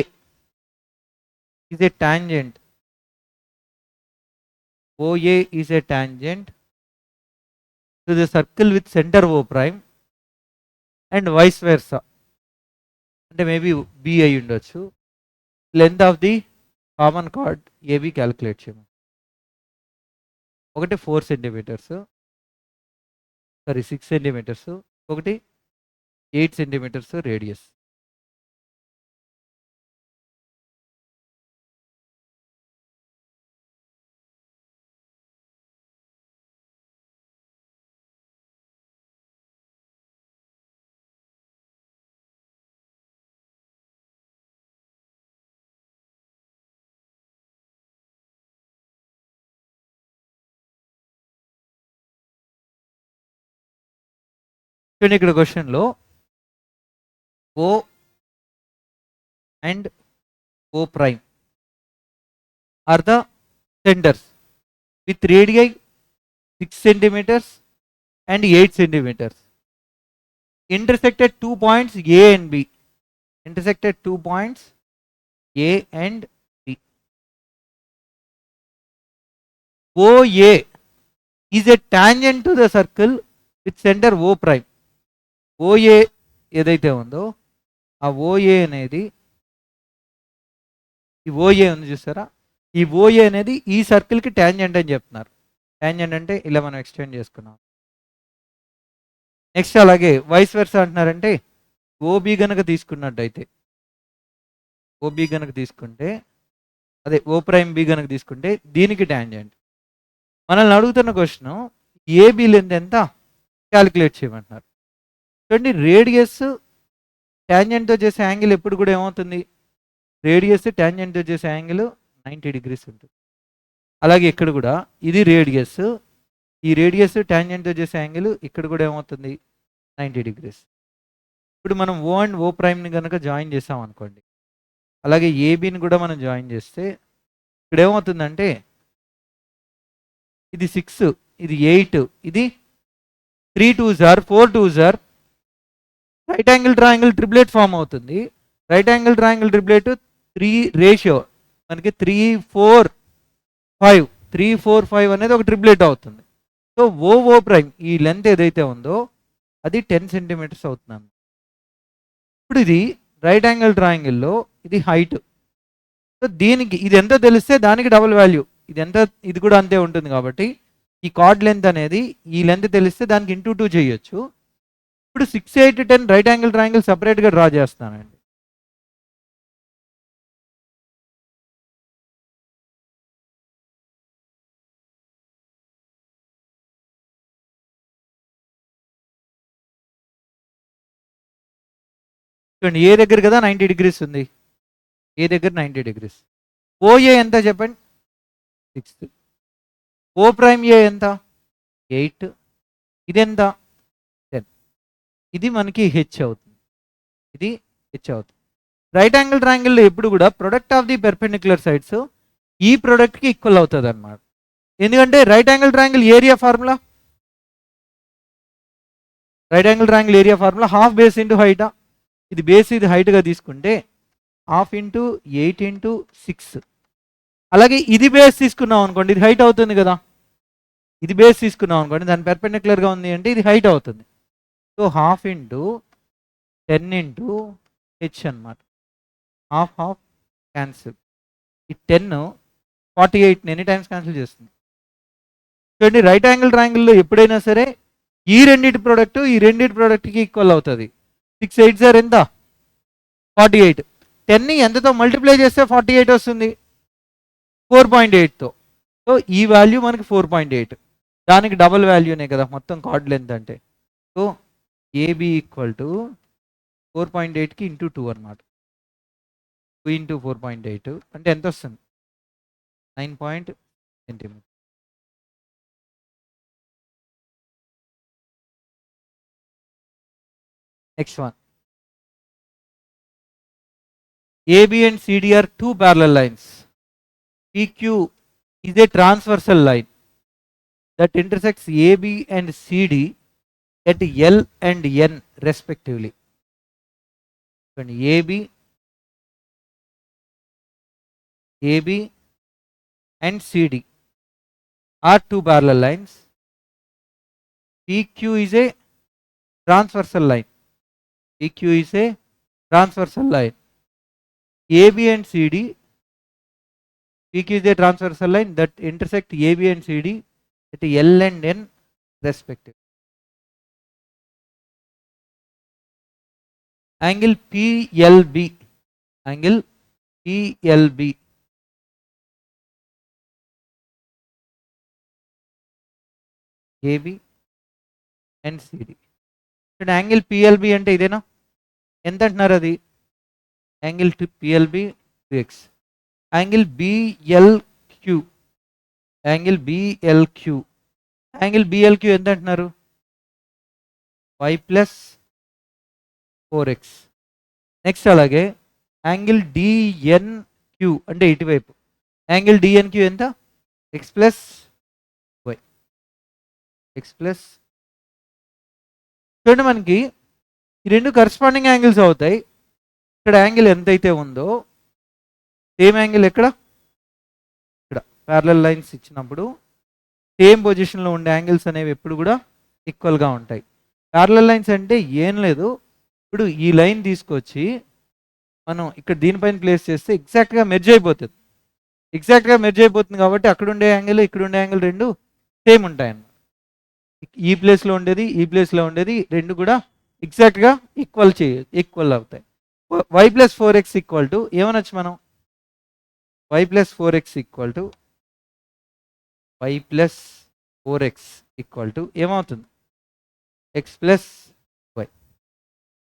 is a tangent, OA is a tangent to the circle with center O prime and vice versa. అంటే maybe B అయి ఉండొచ్చు. Length of the common chord AB calculate చేయము. ఒకటి 4 centimetres, sorry 6 centimetres, ఒకటి 8 centimetres radius. చూడండి ఇక్కడ క్వశ్చన్లో O and O prime are the centers with radii 6 centimeters and 8 centimeters. Intersected 2 points A and B. Intersected 2 points A and B. OA is a tangent to the circle with center O prime. OA ఏదైతే ఉందో ఆ OA అనేది, ఈ OA ఉంది చూస్తారా, ఈ OA అనేది ఈ సర్కిల్కి ట్యాంజెంట్ అని చెప్తున్నారు. ట్యాంజెంట్ అంటే ఇలా మనం ఎక్స్టెండ్ చేసుకున్నాం. నెక్స్ట్ అలాగే వైస్ వెర్సా అంటున్నారంటే ఓబీ గనక తీసుకున్నట్టయితే, ఓబీ గనక తీసుకుంటే, అదే ఓ ప్రైమ్ బి గనక తీసుకుంటే దీనికి ట్యాంజెంట్. మనల్ని అడుగుతున్న క్వశ్చన్ ఏబీ లెంత్ ఎంత క్యాలిక్యులేట్ చేయమంటున్నారు. చూడండి రేడియస్ ట్యాంజెంట్తో చేసే యాంగిల్ ఎప్పుడు కూడా ఏమవుతుంది, రేడియస్ ట్యాంజెంట్తో చేసే యాంగిల్ 90 డిగ్రీస్ ఉంటుంది. అలాగే ఇక్కడ కూడా ఇది రేడియస్, ఈ రేడియస్ ట్యాంజెంట్తో చేసే యాంగిల్ ఇక్కడ కూడా ఏమవుతుంది 90 డిగ్రీస్. ఇప్పుడు మనం ఓ అండ్ ఓ ప్రైమ్ని కనుక జాయిన్ చేసాం అనుకోండి, అలాగే ఏబీని కూడా మనం జాయిన్ చేస్తే ఇక్కడ ఏమవుతుందంటే ఇది 6, ఇది 8, ఇది 3 2s are 4 2s are right angle triangle triplet form అవుతుంది. Right angle triangle triplet 3 ratio మనకి 3 4 5 3 4 5 అనేది ఒక ట్రిప్లెట్ అవుతుంది. సో ఓ ప్రైమ్ ఈ లెంత్ ఏదైతే ఉందో అది 10 సెంటీమీటర్స్ అవుతుంది. ఇప్పుడు ఇది రైట్ యాంగిల్ ట్రయాంగిల్లో ఇది హైట్. సో దీనికి ఇది ఎంతో తెలిస్తే దానికి డబుల్ వాల్యూ, ఇది ఎంత, ఇది కూడా అంతే ఉంటుంది. కాబట్టి ఈ కార్డ్ లెంత్ అనేది ఈ లెంత్ తెలిస్తే దానికి ఇంటూ 2 చేయొచ్చు. ఇప్పుడు 6 8 10 రైట్ యాంగిల్ ట్రయాంగిల్ సపరేట్గా డ్రా చేస్తానండి. చూడండి ఏ దగ్గర కదా 90 డిగ్రీస్ ఉంది, ఏ దగ్గర 90 డిగ్రీస్. ఓఏ ఎంత చెప్పండి 6, ఓ ప్రైమ్ ఏ ఎంత 8, ఇది ఎంత 10. ఇది మనకి హెచ్ అవుతుంది, ఇది హెచ్ అవుతుంది. రైట్ యాంగిల్ ట్రయాంగిల్లో ఎప్పుడు కూడా product of the perpendicular sides ఈ ప్రొడక్ట్కి ఈక్వల్ అవుతుంది అన్నమాట. ఎందుకంటే right angle triangle area formula, right angle triangle area formula half base into హైటా, ఇది బేస్ ఇది హైట్గా తీసుకుంటే హాఫ్ ఇంటూ 8 ఇంటూ 6. అలాగే ఇది బేస్ తీసుకున్నాం అనుకోండి ఇది హైట్ అవుతుంది కదా, ఇది బేస్ తీసుకున్నాం అనుకోండి దాని పెర్పెండిక్యులర్గా ఉంది అంటే ఇది హైట్ అవుతుంది. So half into 10 into H అనమాట. హాఫ్ హాఫ్ క్యాన్సిల్, ఈ 10 48 ఎన్ని టైమ్స్ క్యాన్సిల్ చేస్తుంది. చూడండి రైట్ యాంగిల్ ట్రయాంగిల్లో ఎప్పుడైనా సరే ఈ రెండింటి ప్రోడక్ట్ ఈ రెండింటి ప్రోడక్ట్కి ఈక్వల్ అవుతుంది. 6 8 సార్ ఎంత 48, 10ని ఎంతతో మల్టిప్లై చేస్తే 48 వస్తుంది 4.8తో. సో ఈ వాల్యూ మనకి 4.8, దానికి డబుల్ వాల్యూనే కదా మొత్తం కార్డ్ లెంత్ అంటే. సో ఏబి ఈక్వల్ టు 4.8కి ఇంటూ 2 అనమాట. 2 ఇంటూ 4.8 అంటే ఎంత వస్తుంది? 9 centimetre. Next one. AB and CD are two parallel lines. PQ is a transversal line that intersects AB and CD at L and N respectively. AB and CD are two parallel lines. PQ is a transversal line. PQ is a transversal line. AB and CD, PQ is a transversal line that intersect AB and CD at L and N respectively. Angle PLB, angle PLB, AB and CD. ఇక్కడ angle PLB అంటే ఇదేనా? ఎంత అంటున్నారు అది? Angle PLB 2x. Angle BLQ, angle BLQ, angle BLQ ఎంత అంటున్నారు? y plus 4x. Next అలాగే angle DNQ అంటే ఇటువైపు, యాంగిల్ డిఎన్క్యూ ఎంత? x plus y, x plus. చూడండి, మనకి ఈ రెండు కరస్పాండింగ్ యాంగిల్స్ అవుతాయి. ఇక్కడ యాంగిల్ ఎంతైతే ఉందో సేమ్ యాంగిల్ ఎక్కడ? ఇక్కడ. ప్యారలల్ లైన్స్ ఇచ్చినప్పుడు సేమ్ పొజిషన్లో ఉండే యాంగిల్స్ అనేవి ఎప్పుడు కూడా ఈక్వల్గా ఉంటాయి. ప్యారలల్ లైన్స్ అంటే ఏం లేదు, ఇప్పుడు ఈ లైన్ తీసుకొచ్చి మనం ఇక్కడ దీనిపైన ప్లేస్ చేస్తే ఎగ్జాక్ట్గా మెర్జ్ అయిపోతుంది. ఎగ్జాక్ట్గా మెర్జ్ అయిపోతుంది కాబట్టి అక్కడ ఉండే యాంగిల్ ఇక్కడ ఉండే యాంగిల్ రెండు సేమ్ ఉంటాయన్నమాట. ఈ ప్లేస్లో ఉండేది ఈ ప్లేస్లో ఉండేది రెండు కూడా ఎగ్జాక్ట్గా ఈక్వల్ అవుతాయి. y plus 4x equal to ఏమనొచ్చు మనం? y plus 4x equal to y plus 4x equal to ఏమవుతుంది? x plus y.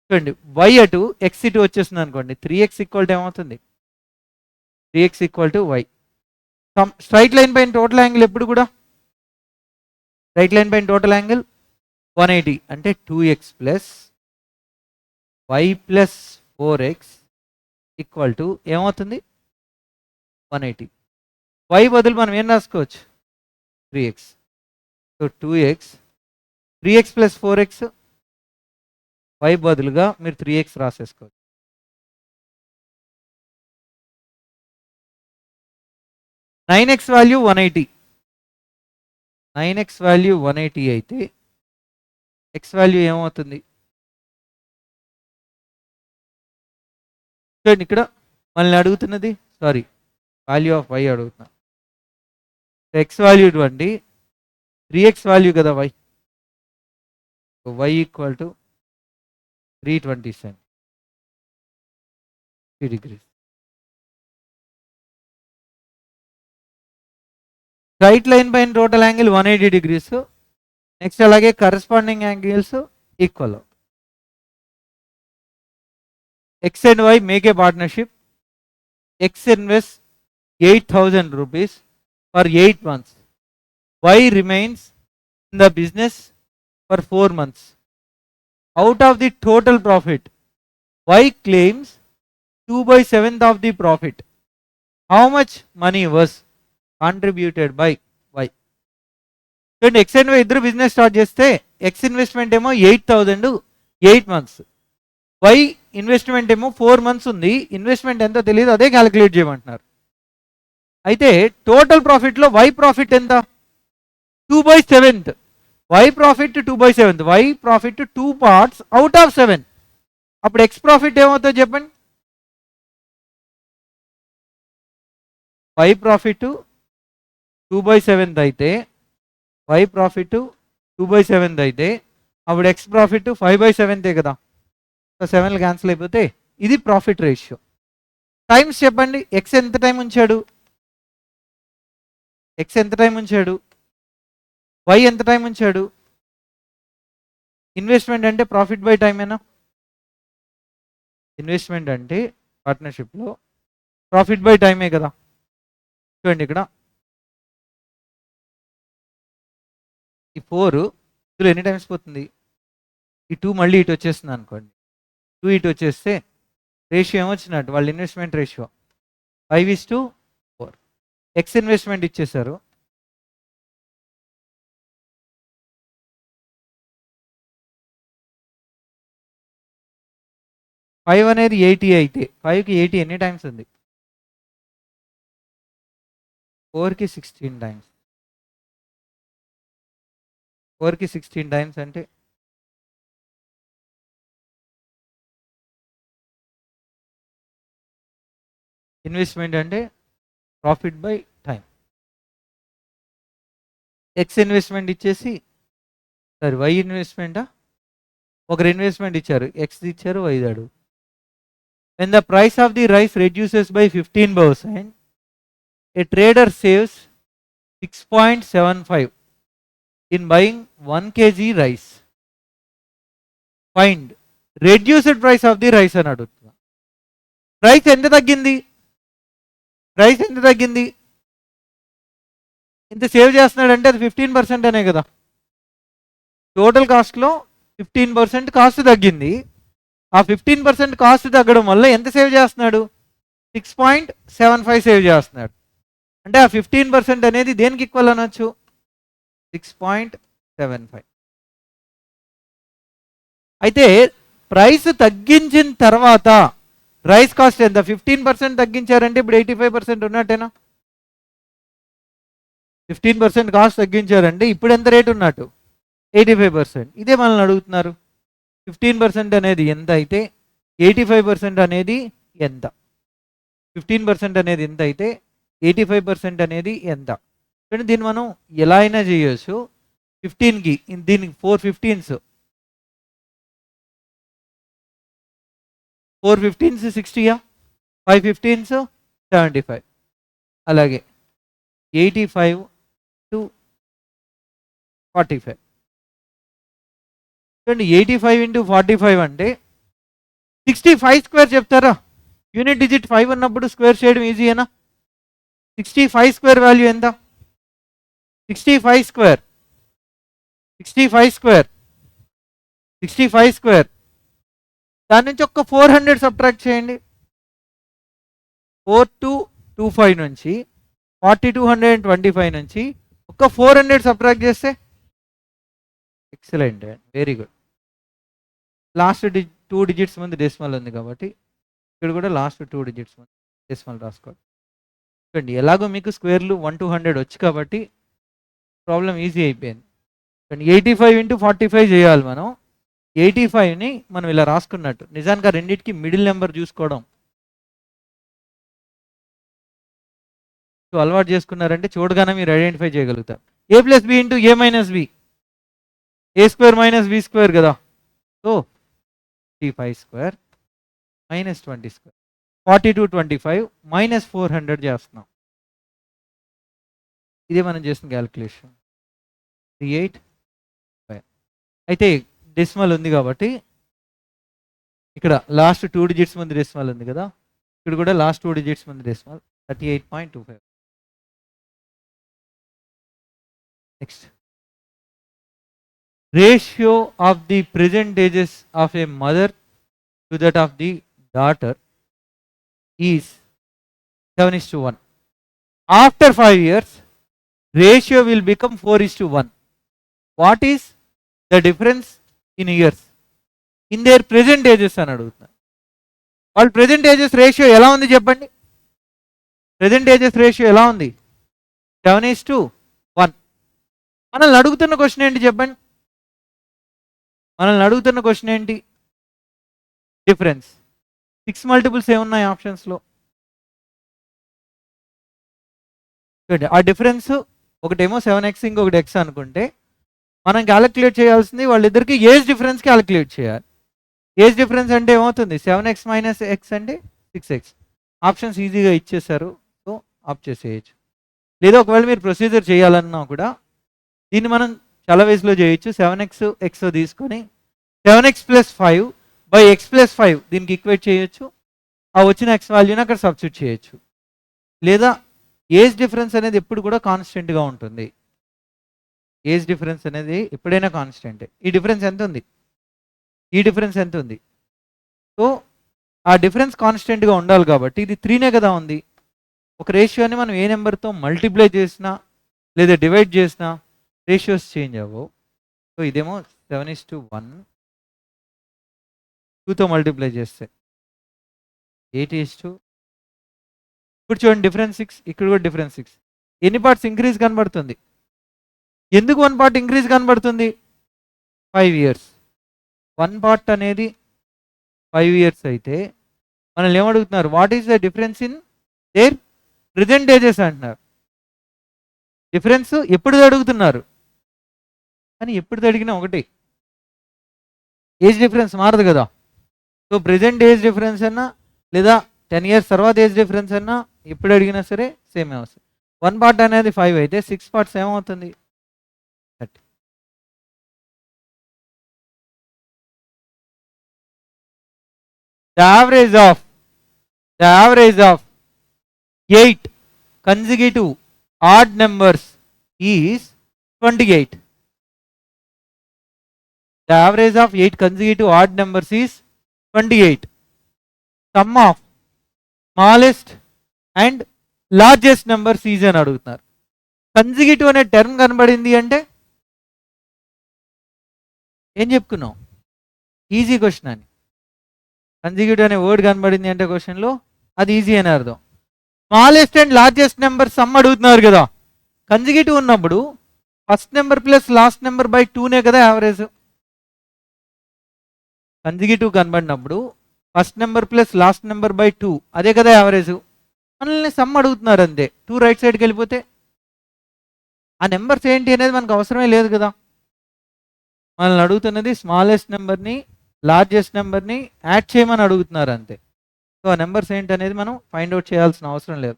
చూడండి, y అటు x ఇటు వచ్చేస్తుంది అనుకోండి, 3x ఈక్వల్ టు ఏమవుతుంది? 3x equal to y. Straight line పైన టోటల్ యాంగిల్ ఎప్పుడు కూడా, రైట్ లైన్ పైన టోటల్ యాంగిల్ 180 అంటే 2x plus y plus 4x equal to ఏమవుతుంది? 180. y బదులు మనం ఏం రాసుకోవచ్చు? 3x. So 2x, 3x plus 4x, y బదులుగా మీరు 3x రాసేసుకోవచ్చు. Nine X value 180, 9x value 180 అయితే x వాల్యూ ఏమవుతుంది? చూడండి, ఇక్కడ మనల్ని అడుగుతున్నది, సారీ, వాల్యూ ఆఫ్ y అడుగుతున్నా. x వాల్యూ 20, 3x వాల్యూ కదా y. y equal to 327 degrees. Right line పైన టోటల్ యాంగిల్ 180 degrees. నెక్స్ట్ అలాగే corresponding angles equal. x and y make a partnership. X invests 8,000 rupees for 8 months. Y remains in the business for 4 months. Out of the total profit, Y claims 2/7 of the profit. How much money was contributed by Y? చూడండి, X and why ఇద్దరు business start చేస్తే X investment ఏమో 8,000 8 months, why investment ఏమో 4 months ఉంది. Investment ఎంతో తెలియదు, అదే calculate చేయమంటున్నారు. అయితే టోటల్ ప్రాఫిట్లో వై ప్రాఫిట్ ఎంత? 2/7. Y profit 2/7. Y profit 2 parts out of 7. అప్పుడు ఎక్స్ ప్రాఫిట్ ఏమవుతుందో చెప్పండి. వై ప్రాఫిట్ 2/7 అయితే, వై ప్రాఫిట్ 2/7 అయితే అప్పుడు ఎక్స్ ప్రాఫిట్ 5/7 కదా. సో 7 క్యాన్సిల్ అయిపోతే ఇది ప్రాఫిట్ రేషియో. టైమ్స్ చెప్పండి, ఎక్స్ ఎంత టైం ఉంచాడు, ఎక్స్ ఎంత టైం ఉంచాడు, వై ఎంత టైం ఉంచాడు. ఇన్వెస్ట్మెంట్ అంటే ప్రాఫిట్ బై టైమేనా? ఇన్వెస్ట్మెంట్ అంటే పార్ట్నర్షిప్లో ప్రాఫిట్ బై టైమే కదా. చూడండి ఇక్కడ ఈ 4 ఇందులో ఎన్ని టైమ్స్ పోతుంది, ఈ 2 మళ్ళీ ఇటు వచ్చేస్తుంది అనుకోండి, 2 ఇటు వచ్చేస్తే రేషియో ఏమొచ్చినట్టు వాళ్ళ ఇన్వెస్ట్మెంట్ రేషియో 5:4. ఎక్స్ ఇన్వెస్ట్మెంట్ ఇచ్చేసారు, ఫైవ్ అనేది 80 అయితే 5కి 80 ఎన్ని టైమ్స్ ఉంది, 4కి 16 టైమ్స్. 4కి 16 టైమ్స్ అంటే ఇన్వెస్ట్మెంట్ అంటే profit by time. X investment ఇచ్చేసి సరే వై ఇన్వెస్ట్మెంటా, ఒకరు ఇన్వెస్ట్మెంట్ ఇచ్చారు, ఎక్స్ ఇచ్చారు, why దాడు. When the price of the rice reduces by 15%, a trader saves 6.75 in buying 1 kg rice. Find reduced price of the rice అని అడుగుతున్నా. Price ఎంత తగ్గింది, price ఎంత తగ్గింది, ఇంత సేవ్ చేస్తున్నాడంటే అది 15% అనే కదా. టోటల్ కాస్ట్లో 15% కాస్ట్ తగ్గింది. ఆ 15% కాస్ట్ తగ్గడం వల్ల ఎంత సేవ్ చేస్తున్నాడు, 6.75 సేవ్ చేస్తున్నాడు. అంటే ఆ 15% అనేది దేనికి ఈక్వల్ అనొచ్చు, 6.75. అయితే ప్రైస్ తగ్గించిన తర్వాత రైస్ కాస్ట్ ఎంత, 15% తగ్గించారంటే ఇప్పుడు 85% ఉన్నట్టేనా. 15% కాస్ట్ తగ్గించారంటే ఇప్పుడు ఎంత రేట్ ఉన్నట్టు, 85%. ఇదే మనల్ని అడుగుతున్నారు, 15% అనేది ఎంత అయితే 85% అనేది ఎంత, 15% అనేది ఎంత అయితే 85% అనేది ఎంత. కానీ దీన్ని మనం ఎలా అయినా చేయొచ్చు. 15కి దీనికి 4 15s, 4 15s 60యా, 5 15s 75, అలాగే 85 to 45. చూడండి 85 into 45 అంటే 65 స్క్వేర్ చెప్తారా, యూనిట్ డిజిట్ 5 ఉన్నప్పుడు స్క్వేర్ చేయడం ఈజీయేనా. 65 స్క్వేర్ వాల్యూ ఎంత, 65 స్క్వేర్, 65 స్క్వేర్, 65 స్క్వేర్, దాని నుంచి ఒక్క 400 సబ్ట్రాక్ట్ చేయండి. 4225 నుంచి 4225 నుంచి ఒక్క 400 సబ్ట్రాక్ట్ చేస్తే excellent, very good. Last 2 digits ముందు డెసిమల్ ఉంది కాబట్టి ఇక్కడ కూడా లాస్ట్ 2 డిజిట్స్ ముందు డెసిమల్ రాసుకోండి. చూడండి ఎలాగో మీకు స్క్వేర్లు 1 to 100 వచ్చి కాబట్టి ప్రాబ్లం ఈజీ అయిపోయింది. 85 into 45 చేయాలి మనం. 85ని మనం ఇలా రాసుకున్నట్టు, నిజానికి రెండింటికి మిడిల్ నెంబర్ చూసుకోవడం అలవాటు చేసుకున్నారంటే చూడగానే మీరు ఐడెంటిఫై చేయగలుగుతారు. a + b into a - b, a square minus b square కదా. So 35 square minus 20 square, 4225 minus 400 చేస్తున్నాం. ఇదే మనం చేసిన క్యాలిక్యులేషన్ 38. అయితే డెసిమల్ ఉంది కాబట్టి ఇక్కడ లాస్ట్ 2 డిజిట్స్ ముందు డెసిమల్ ఉంది కదా, ఇక్కడ కూడా లాస్ట్ 2 డిజిట్స్ ముందు decimal 38.25. Next, ratio of the percentages of a mother to that of the daughter is 7:1. After 5 years, ratio will become 4:1. What is the difference in years in their present ages అని అడుగుతున్నారు. వాళ్ళ present ages ratio ఎలా ఉంది చెప్పండి, present ages ratio ఎలా ఉంది, 7:1. మనల్ని అడుగుతున్న క్వశ్చన్ ఏంటి చెప్పండి, మనల్ని అడుగుతున్న క్వశ్చన్ ఏంటి, డిఫరెన్స్. 6 మల్టిపుల్స్ ఏమున్నాయి ఆప్షన్స్లో, చూడండి ఆ డిఫరెన్స్ ఒకటేమో 7x ఇంకొకటి x అనుకుంటే మనం క్యాలిక్యులేట్ చేయాల్సింది వాళ్ళిద్దరికి ఏజ్ డిఫరెన్స్ క్యాలిక్యులేట్ చేయాలి. ఏజ్ డిఫరెన్స్ అంటే ఏమవుతుంది, 7x - x అంటే 6x. ఆప్షన్స్ ఈజీగా ఇచ్చేసారు, సో ఆప్ చేసేయచ్చు. లేదా ఒకవేళ మీరు ప్రొసీజర్ చేయాలన్నా కూడా దీన్ని మనం చాలా వేస్లో చేయొచ్చు. 7x x తీసుకొని 7x + 5 బై ఎక్స్ ప్లస్ 5 దీనికి ఈక్వేట్ చేయొచ్చు. ఆ వచ్చిన ఎక్స్ వాల్యూని అక్కడ సబ్స్టిట్యూట్ చేయొచ్చు. లేదా ఏజ్ డిఫరెన్స్ అనేది ఎప్పుడు కూడా కాన్స్టెంట్గా ఉంటుంది. ఏజ్ డిఫరెన్స్ అనేది ఎప్పుడైనా కాన్స్టెంటే. ఈ డిఫరెన్స్ ఎంత ఉంది? ఈ డిఫరెన్స్ ఎంత ఉంది? సో ఆ డిఫరెన్స్ కాన్స్టెంట్గా ఉండాలి కాబట్టి ఇది 3నే కదా ఉంది. ఒక రేషియోని మనం ఏ నెంబర్తో మల్టిప్లై చేసినా లేదా డివైడ్ చేసినా రేషియోస్ చేంజ్ అవ్వవు. సో ఇదేమో 7:1, 2తో మల్టిప్లై చేస్తే 8:2. ఇప్పుడు చూడండి డిఫరెన్స్ 6, ఇక్కడ కూడా డిఫరెన్స్ 6. ఎన్ని పార్ట్స్ ఇంక్రీజ్ కనబడుతుంది? ఎందుకు 1 పార్ట్ ఇంక్రీజ్ కనబడుతుంది? 5 ఇయర్స్. 1 పార్ట్ అనేది 5 ఇయర్స్ అయితే మనల్ని ఏమడుగుతున్నారు? What is the difference in their present ages అంటున్నారు. డిఫరెన్స్ ఎప్పుడు అడుగుతున్నారు, కానీ ఎప్పుడు అడిగినా ఒకటి, ఏజ్ డిఫరెన్స్ మారదు కదా. సో ప్రెజెంట్ ఏజ్ డిఫరెన్స్ అన్నా లేదా 10 ఇయర్స్ తర్వాత ఏజ్ డిఫరెన్స్ అన్నా ఎప్పుడు అడిగినా సరే సేమే వస్తుంది. 1 పార్ట్ అనేది 5 అయితే 6 పార్ట్స్ ఏమవుతుంది? 30. The average of 8 consecutive odd numbers is 28. The average of 8 consecutive odd numbers is 28. Sum of smallest and largest numbers is అని అడుగుతున్నారు. కన్సిక్యూటివ్ అనే టర్మ్ కనబడింది అంటే ఏం చెప్పుకున్నాం? ఈజీ క్వశ్చన్ అని. కన్సిక్యూటివ్ అనే వర్డ్ కనబడింది అంటే క్వశ్చన్లో అది ఈజీ అని అర్థం. Smallest and largest number sum అడుగుతున్నారు కదా. కన్సిక్యూటివ్ ఉన్నప్పుడు first number plus last number by 2నే కదా యావరేజ్. కన్సిక్యూటివ్ కనబడినప్పుడు first number plus last number by 2 అదే కదా యావరేజ్. మనల్ని సమ్ అడుగుతున్నారు అంతే. 2 రైట్ సైడ్కి వెళ్ళిపోతే ఆ నెంబర్స్ ఏంటి అనేది మనకు అవసరమే లేదు కదా. మనల్ని అడుగుతున్నది స్మాలెస్ట్ నెంబర్ని లార్జెస్ట్ నెంబర్ని యాడ్ చేయమని అడుగుతున్నారు అంతే. సో ఆ నెంబర్స్ ఏంటి అనేది మనం ఫైండ్ అవుట్ చేయాల్సిన అవసరం లేదు.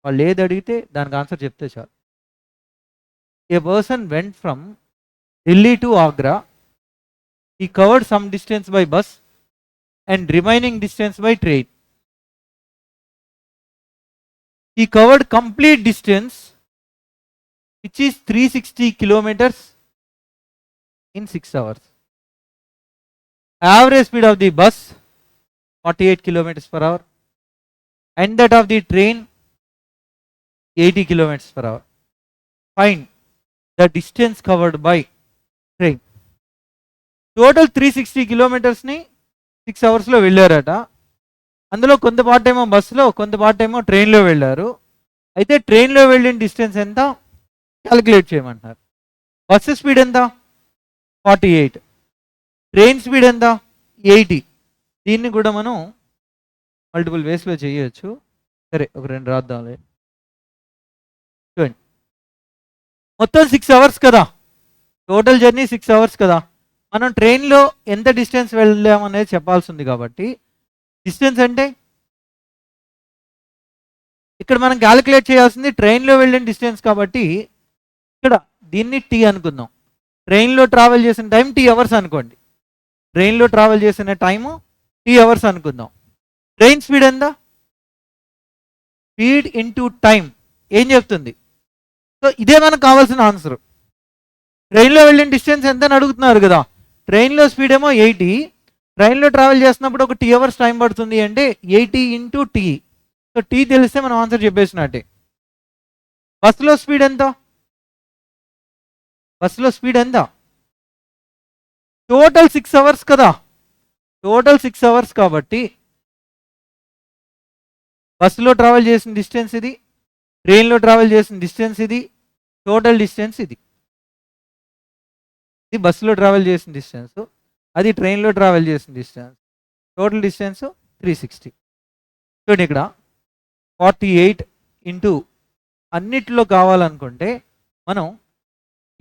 వాళ్ళు ఏది అడిగితే దానికి ఆన్సర్ చెప్తే చాలు. A person went from Delhi to Agra. He covered some distance by bus and remaining distance by train. He covered complete distance which is 360 kilometers in 6 hours. Average speed of the bus 48 kilometers per hour and that of the train 80 kilometers per hour. Find the distance covered by train. Total 360 కిలోమీటర్స్ని 6 అవర్స్లో వెళ్ళారట. అందులో కొంత part ఏమో బస్సులో, కొంత part ఏమో ట్రైన్లో వెళ్ళారు. అయితే ట్రైన్లో వెళ్ళిన డిస్టెన్స్ ఎంత క్యాలిక్యులేట్ చేయమంటారు. బస్సు స్పీడ్ ఎంత? 48. ట్రైన్ స్పీడ్ ఎంత? 80. దీన్ని కూడా మనం మల్టిపుల్ వేస్లో చేయొచ్చు. సరే ఒక 2 రాద్దాంలే. చూడండి మొత్తం 6 అవర్స్ కదా, టోటల్ జర్నీ 6 అవర్స్ కదా. మనం ట్రైన్లో ఎంత డిస్టెన్స్ వెళ్ళామనేది చెప్పాల్సి ఉంది కాబట్టి డిస్టెన్స్ అంటే ఇక్కడ మనం క్యాలిక్యులేట్ చేయాల్సింది ట్రైన్లో వెళ్ళిన డిస్టెన్స్ కాబట్టి ఇక్కడ దీన్ని టీ అనుకుందాం. ట్రైన్లో ట్రావెల్ చేసిన టైం టీ అవర్స్ అనుకోండి. ట్రైన్లో ట్రావెల్ చేసిన టైము టీ అవర్స్ అనుకుందాం. ట్రైన్ స్పీడ్ ఎంత? స్పీడ్ ఇంటూ టైం ఏం చెప్తుంది? సో ఇదే మనకు కావాల్సిన ఆన్సర్. ట్రైన్లో వెళ్ళిన డిస్టెన్స్ ఎంత అని అడుగుతున్నారు కదా. ట్రైన్లో స్పీడ్ ఏమో 80. ట్రైన్లో ట్రావెల్ చేస్తున్నప్పుడు ఒక టీ అవర్స్ టైం పడుతుంది అంటే 80 ఇంటూ టీ. సో టీ తెలిస్తే మనం ఆన్సర్ చెప్పేసినట్టే. బస్సులో స్పీడ్ ఎంత? బస్సులో స్పీడ్ ఎంత? టోటల్ 6 అవర్స్ కదా. టోటల్ 6 అవర్స్ కాబట్టి బస్సులో ట్రావెల్ చేసిన డిస్టెన్స్ ఇది, ట్రైన్లో ట్రావెల్ చేసిన డిస్టెన్స్ ఇది, టోటల్ డిస్టెన్స్ ఇది. ఇది బస్సులో ట్రావెల్ చేసిన డిస్టెన్స్, అది ట్రైన్లో ట్రావెల్ చేసిన డిస్టెన్స్. Total distance 360. చూడండి ఇక్కడ 48 ఇంటూ అన్నిట్లో కావాలనుకుంటే మనం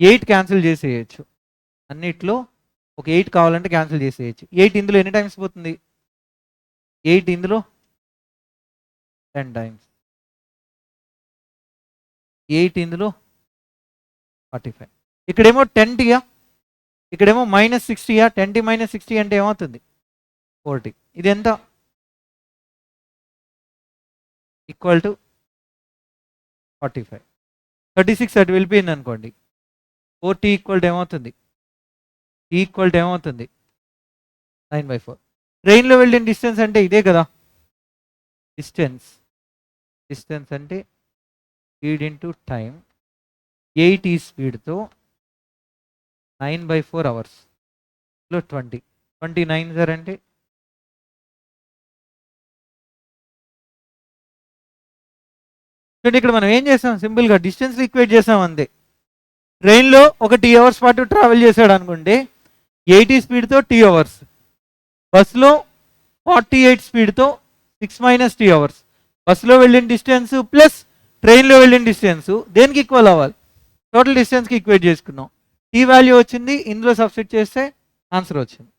8 క్యాన్సిల్ చేసేయచ్చు. అన్నిట్లో ఒక 8 కావాలంటే క్యాన్సిల్ చేసేయచ్చు. 8 ఇందులో ఎన్ని టైమ్స్ పోతుంది? 8 ఇందులో 10 టైమ్స్. 8 ఇందులో 45. ఇక్కడేమో 10 టీయా, ఇక్కడేమో -60యా. 10t - 60 అంటే ఏమవుతుంది? 40. ఇది ఎంత? Equal to 45. 36 అటు వెళ్ళిపోయింది అనుకోండి. 4t ఈక్వల్ టు ఏమవుతుంది? t ఈక్వల్ టు ఏమవుతుంది? 9/4. ట్రైన్లో వెళ్ళిన డిస్టెన్స్ అంటే ఇదే కదా. డిస్టెన్స్ అంటే స్పీడ్ ఇంటూ టైం. 8 ఈ స్పీడ్తో 9/4 అవర్స్ లో 29 సార్ అంటే చూడండి, ఇక్కడ మనం ఏం చేసాం, సింపుల్గా డిస్టెన్స్ ఈక్వేట్ చేసాం అంతే. ట్రైన్లో ఒక టీ అవర్స్ పాటు ట్రావెల్ చేశాడు అనుకోండి, 80 స్పీడ్తో టీ అవర్స్. బస్సులో 48 స్పీడ్తో 6 - t అవర్స్. బస్సులో వెళ్ళిన డిస్టెన్స్ ప్లస్ ట్రైన్లో వెళ్ళిన డిస్టెన్స్ దేనికి ఈక్వల్ అవ్వాలి? టోటల్ డిస్టెన్స్కి ఈక్వేట్ చేసుకున్నాం. టీ వాల్యూ వచ్చింది, ఇందులో సబ్స్టిట్యూట్ చేస్తే ఆన్సర్ వచ్చింది.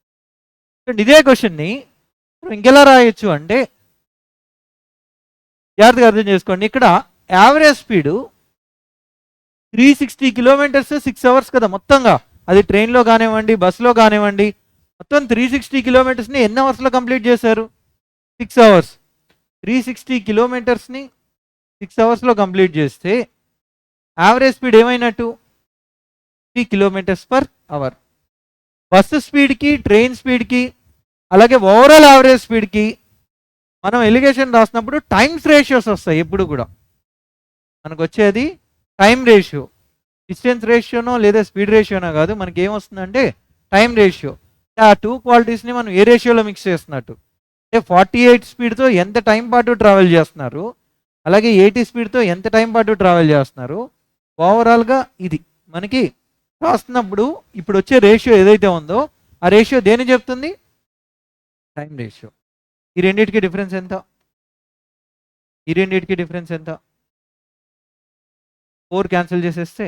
ఇదే క్వశ్చన్ని ఇంకెలా రాయొచ్చు అంటే, జాగ్రత్తగా అర్థం చేసుకోండి. ఇక్కడ యావరేజ్ స్పీడు 360 కిలోమీటర్స్ 6 అవర్స్ కదా మొత్తంగా. అది ట్రైన్లో కానివ్వండి, బస్సులో కానివ్వండి, మొత్తం 360 కిలోమీటర్స్ని ఎన్ని అవర్స్లో కంప్లీట్ చేశారు? 6 అవర్స్. 360 కిలోమీటర్స్ని 6 అవర్స్లో కంప్లీట్ చేస్తే యావరేజ్ స్పీడ్ ఏమైనట్టు? 3 కిలోమీటర్స్ పర్ అవర్. బస్సు స్పీడ్కి, ట్రైన్ స్పీడ్కి, అలాగే ఓవరాల్ యావరేజ్ స్పీడ్కి మనం ఎలిగేషన్ రాసినప్పుడు టైమ్స్ రేషియోస్ వస్తాయి ఎప్పుడు కూడా. మనకు వచ్చేది టైం రేషియో. డిస్టెన్స్ రేషియోనో లేదా స్పీడ్ రేషియోనో కాదు, మనకి ఏమొస్తుందంటే టైం రేషియో. ఆ టూ క్వాలిటీస్ని మనం ఏ రేషియోలో మిక్స్ చేస్తున్నట్టు అంటే 48 స్పీడ్తో ఎంత టైం పాటు ట్రావెల్ చేస్తున్నారు, అలాగే 80 స్పీడ్తో ఎంత టైం పాటు ట్రావెల్ చేస్తున్నారు. ఓవరాల్గా ఇది మనకి రాస్తున్నప్పుడు ఇప్పుడు వచ్చే రేషియో ఏదైతే ఉందో ఆ రేషియో దేని చెప్తుంది? Time ratio. ఈ రెండింటికి డిఫరెన్స్ ఎంత? 4 క్యాన్సిల్ చేసేస్తే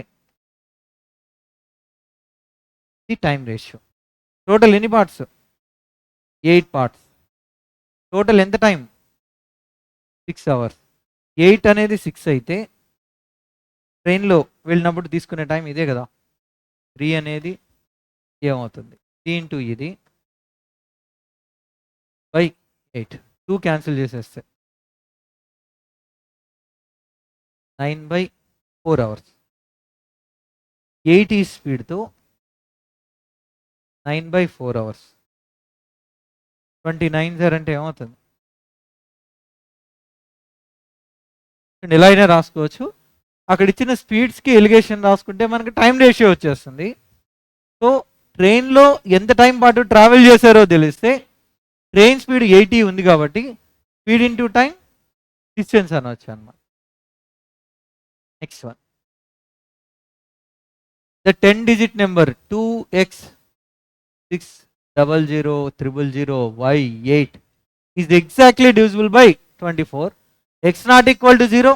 ఇది టైం రేషియో. టోటల్ ఎన్ని పార్ట్స్? 8 పార్ట్స్. టోటల్ ఎంత టైం? 6 అవర్స్. 8 అనేది 6 అయితే ట్రైన్లో వెళ్ళినప్పుడు తీసుకునే టైం ఇదే కదా. 3 అనేది ఏమవుతుంది? 3 ఇంటూ ఇది బై 8. 2 క్యాన్సిల్ చేసేస్తే 9/4 అవర్స్. 80 స్పీడ్తో 9/4 అవర్స్. 29 సార్ అంటే ఏమవుతుంది? ఎలా అయినా రాసుకోవచ్చు. అక్కడ ఇచ్చిన స్పీడ్స్కి ఎలిగేషన్ రాసుకుంటే మనకి టైం రేషియో వచ్చేస్తుంది. సో ట్రైన్లో ఎంత టైం పాటు ట్రావెల్ చేశారో తెలిస్తే ట్రైన్ స్పీడ్ 80 ఉంది కాబట్టి స్పీడ్ ఇంటూ టైం డిస్టెన్స్ అనవచ్చు అన్నమాట. Next one, the 10-digit number 2x60000y8 is exactly divisible by 24. X not equal to 0,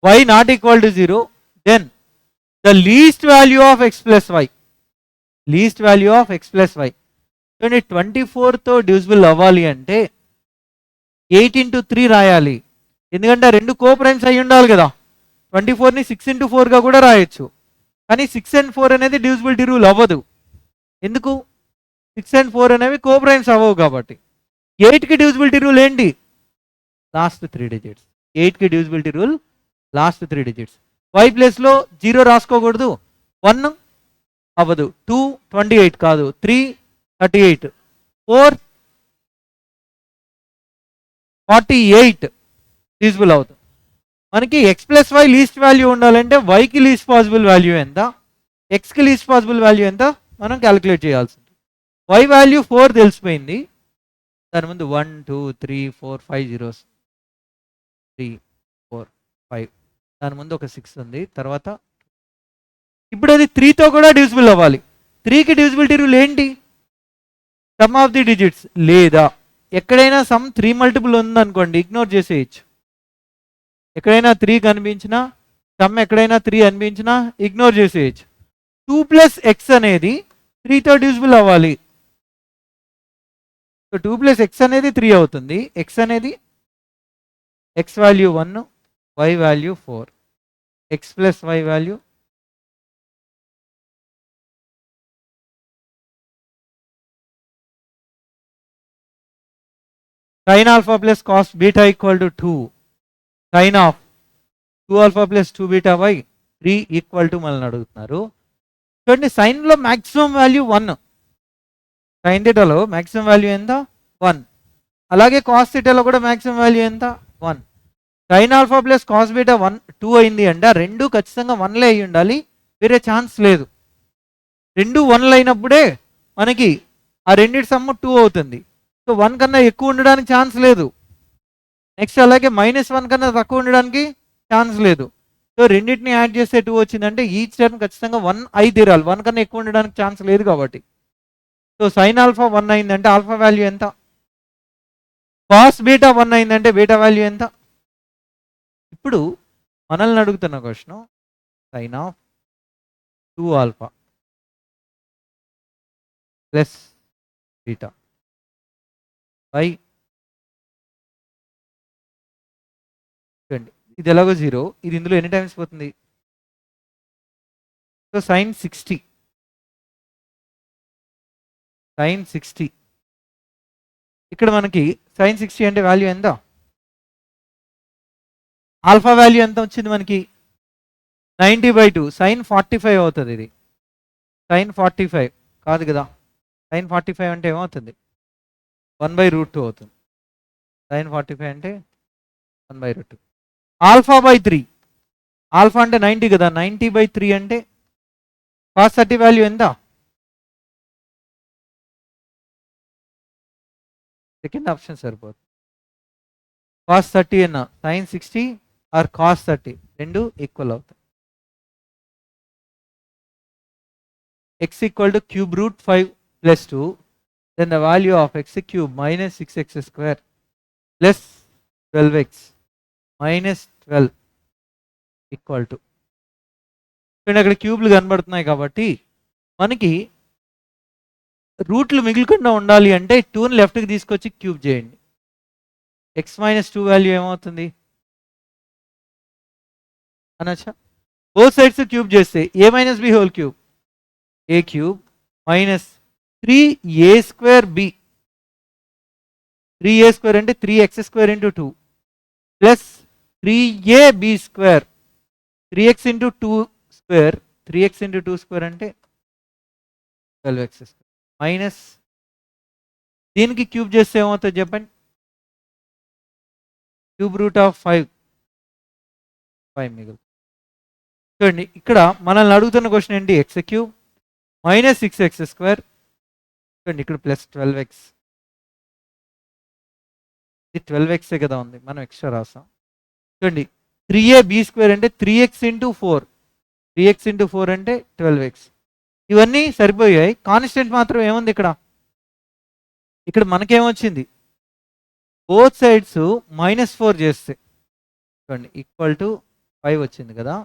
y not equal to 0, then the least value of x plus y. Least value of x plus y. చూడండి, 24తో divisible అవ్వాలి అంటే 8 into 3 రాయాలి. ఎందుకంటే ఆ రెండు co primes అయి ఉండాలి కదా. 24ని 6 ఇంటూ 4గా కూడా రాయొచ్చు, కానీ 6 and 4 అనేది డివిజిబిలిటీ రూల్ అవ్వదు. ఎందుకు? 6 and 4 అనేవి కో ప్రైమ్స్ అవ్వవు కాబట్టి. 8కి డివిజిబిలిటీ రూల్ ఏంటి? Last 3 digits. 8కి divisibility rule last 3 digits. Y ప్లేస్లో 0 రాసుకోకూడదు, 1 అవ్వదు, 2 28 కాదు, 3 38, 4 48 డివిజిబుల్ అవుతుంది. మనకి x plus y least value ఉండాలంటే వైకి లీస్ట్ పాసిబుల్ వాల్యూ ఎంత, ఎక్స్కి లీస్ట్ పాసిబుల్ వాల్యూ ఎంత మనం క్యాలిక్యులేట్ చేయాల్సి ఉంటుంది. వై వాల్యూ 4 తెలిసిపోయింది, దాని ముందు 1 2 3 4 5 zeros, 3 4 5, దాని ముందు ఒక 6 ఉంది. తర్వాత ఇప్పుడు అది 3తో కూడా డివిజిబుల్ అవ్వాలి. 3కి డివిజిబిలిటీ రూల్ ఏంటి? సమ్ ఆఫ్ ది డిజిట్స్, లేదా ఎక్కడైనా సమ్ 3 మల్టిపుల్ ఉందనుకోండి ఇగ్నోర్ చేసేయచ్చు. ఎక్కడైనా 3 కనిపించినా, సమ్ ఎక్కడైనా 3 అనిపించినా ఇగ్నోర్ చేసేయచ్చు. 2 + x అనేది 3తో డివిజిబుల్ అవ్వాలి. సో 2 + x అనేది 3 అవుతుంది. x అనేది x value 1, y value 4, x + y value sine alpha plus cos beta equal to 2 sine of 2 alpha plus 2 beta by 3 equal to మనల్ని అడుగుతున్నారు. చూడండి సైన్లో మ్యాక్సిమం వాల్యూ 1, సైన్ థీటాలో మ్యాక్సిమం వాల్యూ ఎంత 1, అలాగే కాస్ థీటాలో కూడా మ్యాక్సిమం వాల్యూ ఎంత 1. Sine alpha plus cos beta 2 అయింది అంటే ఆ రెండు ఖచ్చితంగా 1లే అయ్యి ఉండాలి, వేరే ఛాన్స్ లేదు. రెండు 1లు అయినప్పుడే మనకి ఆ రెండింటి సమ్ము 2 అవుతుంది. సో 1 కన్నా ఎక్కువ ఉండడానికి ఛాన్స్ లేదు. నెక్స్ట్ అలాగే -1 కన్నా తక్కువ ఉండడానికి ఛాన్స్ లేదు. సో రెండింటిని యాడ్ చేస్తే 2 వచ్చిందంటే ఈచ్ టర్మ్ ఖచ్చితంగా 1 అయి తీరాలి, 1 కన్నా ఎక్కువ ఉండడానికి ఛాన్స్ లేదు కాబట్టి. సో సైన్ ఆల్ఫా 1 అయిందంటే ఆల్ఫా వాల్యూ ఎంత, కాస్ బీటా 1 అయిందంటే బీటా వాల్యూ ఎంత. ఇప్పుడు మనల్ని అడుగుతున్న question sign of 2 alpha plus beta by, చూడండి ఇది ఎలాగో 0, ఇది ఇందులో ఎన్ని టైమ్స్ పోతుంది. సో సైన్ 60 ఇక్కడ మనకి సైన్ 60 అంటే వాల్యూ ఎంత, ఆల్ఫా వాల్యూ ఎంత వచ్చింది మనకి 90/2 సైన్ 45 అవుతుంది. ఇది సైన్ 45 కాదు కదా, సైన్ 45 అంటే ఏమవుతుంది 1/√2 అవుతుంది. సైన్ 45 అంటే 1/√2. ఆల్ఫా బై 3, ఆల్ఫా అంటే 90 కదా, 90/3 అంటే కాస్ 30 వాల్యూ ఎంత, సెకండ్ ఆప్షన్ సరిపోతుంది. కాస్ 30 అన్న సైన్ 60 ఆర్ కాస్ 30 రెండు ఈక్వల్ అవుతాయి. x equal to cube root 5 plus 2 then the value of x cube minus 6x² plus 12x minus 12 equal to, చూడండి అక్కడ క్యూబ్లు కనబడుతున్నాయి కాబట్టి మనకి రూట్లు మిగిలికుండా ఉండాలి అంటే 2ని లెఫ్ట్కి తీసుకొచ్చి క్యూబ్ చేయండి. x-2 వాల్యూ ఏమవుతుంది అనొచ్చా, బోత్ సైడ్స్ క్యూబ్ చేస్తే a - b whole cube, a cube minus 3a² b, 3a² అంటే 3x² into 2 plus 3ab², 3x into 2² 3x into 2² అంటే 12x² మైనస్ దీనికి క్యూబ్ చేస్తే ఏమవుతుంది చెప్పండి, క్యూబ్ రూట్ ఆఫ్ 5 మిగులు. చూడండి ఇక్కడ మనల్ని అడుగుతున్న క్వశ్చన్ ఏంటి, x క్యూబ్ మైనస్ 6x², చూడండి ఇక్కడ ప్లస్ 12x, ఇది 12x కదా ఉంది, మనం ఎక్స్ట్రా రాస్తాం. చూడండి 3ab² అంటే 3x ఇంటూ 4, 3x ఇంటూ 4 అంటే 12x, ఇవన్నీ సరిపోయాయి. కాన్స్టెంట్ మాత్రం ఏముంది ఇక్కడ, ఇక్కడ మనకేమొచ్చింది బోత్ సైడ్స్ -4 చేస్తే, చూడండి ఈక్వల్ టు 5 వచ్చింది కదా,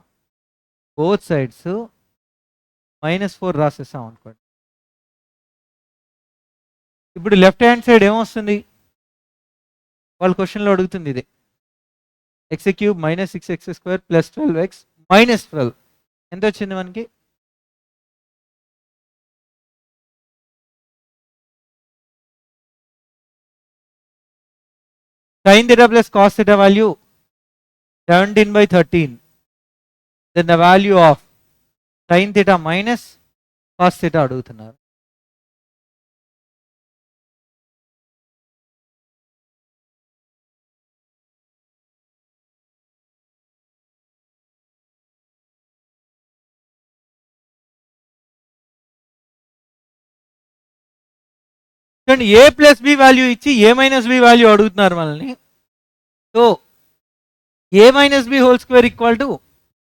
బోత్ సైడ్స్ -4 రాసేసాం అనుకోండి. ఇప్పుడు లెఫ్ట్ హ్యాండ్ సైడ్ ఏమొస్తుంది, వాళ్ళ క్వశ్చన్లో అడుగుతుంది ఇదే, x cube minus 6x² plus 12x minus 12 ఎంత వచ్చింది మనకి, sin theta plus cos theta value 17/13, then the value of sin theta minus cos theta అడుగుతున్నారు. చూడండి a ప్లస్ b వాల్యూ ఇచ్చి a మైనస్ b వాల్యూ అడుగుతున్నారు మనల్ని. So a minus b whole square equal to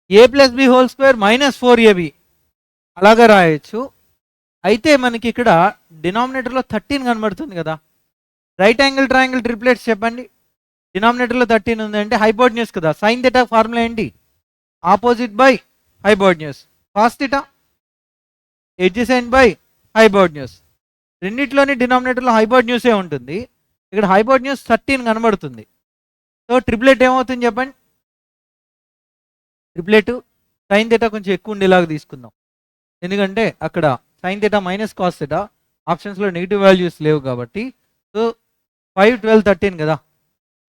a plus b whole square minus 4ab అలాగా రాయొచ్చు. అయితే మనకి ఇక్కడ డినామినేటర్లో 13 కనబడుతుంది కదా, రైట్ యాంగిల్ ట్రయాంగిల్ ట్రిప్లెట్స్ చెప్పండి, డినామినేటర్లో 13 ఉంది అంటే హైపోటెన్యూస్ కదా, సైన్ థీటా ఫార్ములా ఏంటి, opposite by hypotenuse, cos theta adjacent by hypotenuse, రెండిట్లోని డినామినేటర్లో హైపోటెన్యూసే ఉంటుంది. ఇక్కడ హైపోటెన్యూస్ 13 కనబడుతుంది. సో ట్రిప్లెట్ ఏమవుతుంది చెప్పండి, ట్రిప్లెట్ సైన్ థీటా కొంచెం ఎక్కువ ఉండేలాగా తీసుకుందాం, ఎందుకంటే అక్కడ sign theta minus cos theta ఆప్షన్స్లో నెగిటివ్ వాల్యూస్ లేవు కాబట్టి. సో 5, 12, 13 కదా.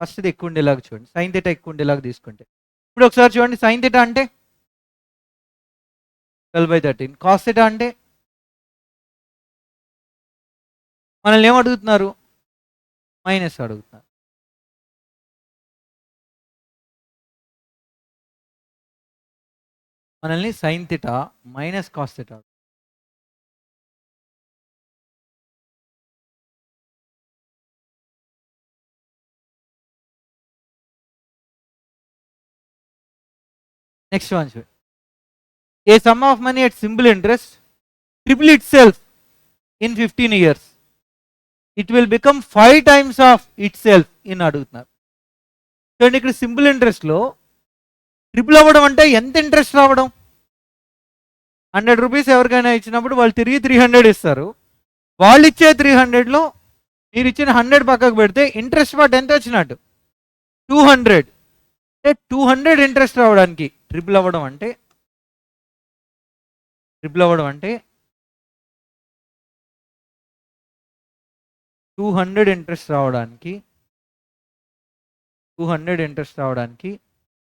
ఫస్ట్ది ఎక్కువ ఉండేలాగా చూడండి, సైన్ థీటా ఎక్కువ ఉండేలాగా తీసుకుంటే. ఇప్పుడు ఒకసారి చూడండి, సైన్ థీటా అంటే 12/13, కాస్ థీటా అంటే మనల్ని ఏం అడుగుతున్నారు, మైనస్ అడుగుతున్నారు. మనల్ని sine theta minus cos theta. Next one చూడండి, a sum of money at simple interest triple itself in 15 years, it will become 5 times of itself in అడుగుతున్నారు. చూడండి, ఇక్కడ సింపుల్ ఇంట్రెస్ట్లో ట్రిపుల్ అవ్వడం అంటే ఎంత ఇంట్రెస్ట్ రావడం. 100 రూపీస్ ఎవరికైనా ఇచ్చినప్పుడు వాళ్ళు తిరిగి 300 ఇస్తారు. వాళ్ళు ఇచ్చే 300లో మీరు ఇచ్చిన 100 పక్కకు పెడితే ఇంట్రెస్ట్ పార్ట్ ఎంత వచ్చినట్టు, 200. అంటే 200 ఇంట్రెస్ట్ రావడానికి ట్రిపుల్ అవ్వడం అంటే 200 ఇంట్రెస్ట్ రావడానికి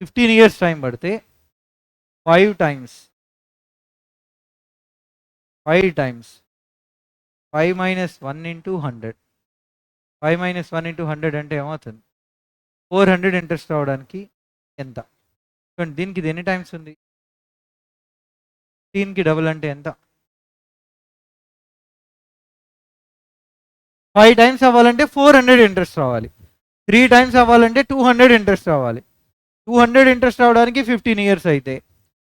15 years టైం పడితే 5 times 5 minus 1 into 100, 5 minus 1 into 100 అంటే ఏమవుతుంది, 400 ఇంట్రెస్ట్ రావడానికి ఎంత. చూడండి, దీనికి ఇది ఎన్ని టైమ్స్ ఉంది, 15కి డబుల్ అంటే ఎంత, 5 times అవ్వాలంటే 400 ఇంట్రెస్ట్ రావాలి, 3 times అవ్వాలంటే 200 ఇంట్రెస్ట్ రావాలి. 200 ఇంట్రెస్ట్ రావడానికి 15 years అయితే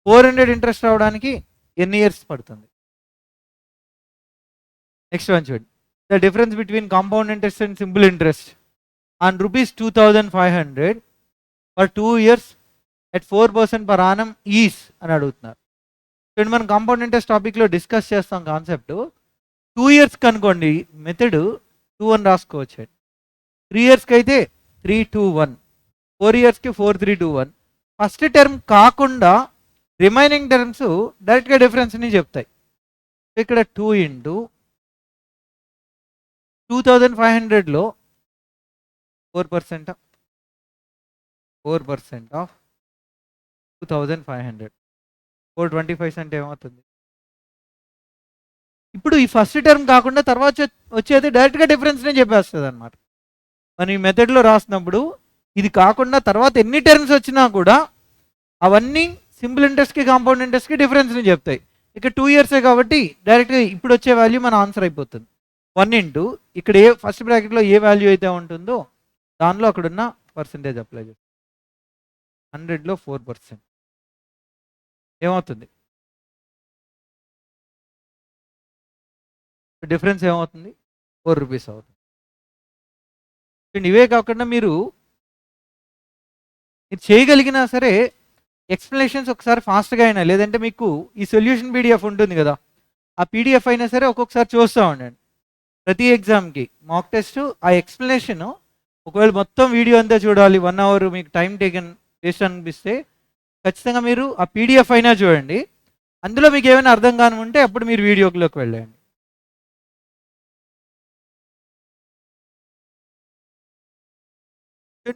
400 ఇంట్రెస్ట్ రావడానికి ఎన్ని ఇయర్స్ పడుతుంది. నెక్స్ట్ వన్ చూడండి, the difference between compound interest and simple interest on ₹2,500 for 2 years at 4% per annum is అని అడుగుతున్నారు. చూడండి, మనం కాంపౌండ్ ఇంట్రెస్ట్ టాపిక్లో డిస్కస్ చేస్తాం కాన్సెప్ట్. 2 years కనుకోండి మెథడ్ 2 అని రాసుకోవచ్చు. 3 yearsకి అయితే 3-2-1, 4 yearsకి 4-3-2-1. ఫస్ట్ టర్మ్ కాకుండా రిమైనింగ్ టర్మ్స్ డైరెక్ట్గా డిఫరెన్స్ని చెప్తాయి. ఇక్కడ 2 into 2,500లో 4% ఆఫ్ 2,500, 425 అంటే ఏమవుతుంది. ఇప్పుడు ఈ ఫస్ట్ టర్మ్ కాకుండా తర్వాత వచ్చేది డైరెక్ట్గా డిఫరెన్స్నే చెప్పేస్తుంది అనమాట. మనం ఈ మెథడ్లో రాసినప్పుడు ఇది కాకుండా తర్వాత ఎన్ని టర్మ్స్ వచ్చినా కూడా అవన్నీ సింపుల్ ఇంట్రెస్ట్కి కాంపౌండ్ ఇంట్రెస్ట్కి డిఫరెన్స్ని చెప్తాయి. ఇక 2 years కాబట్టి డైరెక్ట్గా ఇప్పుడు వచ్చే వాల్యూ మన ఆన్సర్ అయిపోతుంది. 1 into ఇక్కడ ఏ ఫస్ట్ బ్రాకెట్లో ఏ వాల్యూ అయితే ఉంటుందో దానిలో అక్కడున్న పర్సంటేజ్ అప్లై చేస్తాం. 100లో 4% ఏమవుతుంది, డిఫరెన్స్ ఏమవుతుంది, 4 రూపీస్ అవుతుంది. ఇవే కాకుండా మీరు చేయగలిగినా సరే ఎక్స్ప్లెనేషన్స్ ఒకసారి ఫాస్ట్గా అయినా, లేదంటే మీకు ఈ సొల్యూషన్ పీడిఎఫ్ ఉంటుంది కదా, ఆ పీడిఎఫ్ అయినా సరే ఒక్కొక్కసారి చూస్తూ ఉండండి. ప్రతి ఎగ్జామ్కి మాక్ టెస్ట్ ఆ ఎక్స్ప్లెనేషన్ ఒకవేళ మొత్తం వీడియో అంతా చూడాలి 1 hour మీకు టైం టేకెన్ వేస్ట్ అనిపిస్తే ఖచ్చితంగా మీరు ఆ పీడిఎఫ్ అయినా చూడండి. అందులో మీకు ఏమైనా అర్థం కాని ఉంటే అప్పుడు మీరు వీడియోలోకి వెళ్ళండి.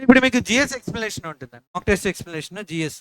ఇప్పుడు మీకు జిఎస్ ఎక్స్ప్లెనేషన్ ఉంటుందండి, మాక్ టెస్ట్ ఎక్స్ప్లెనేషన్ జిఎస్.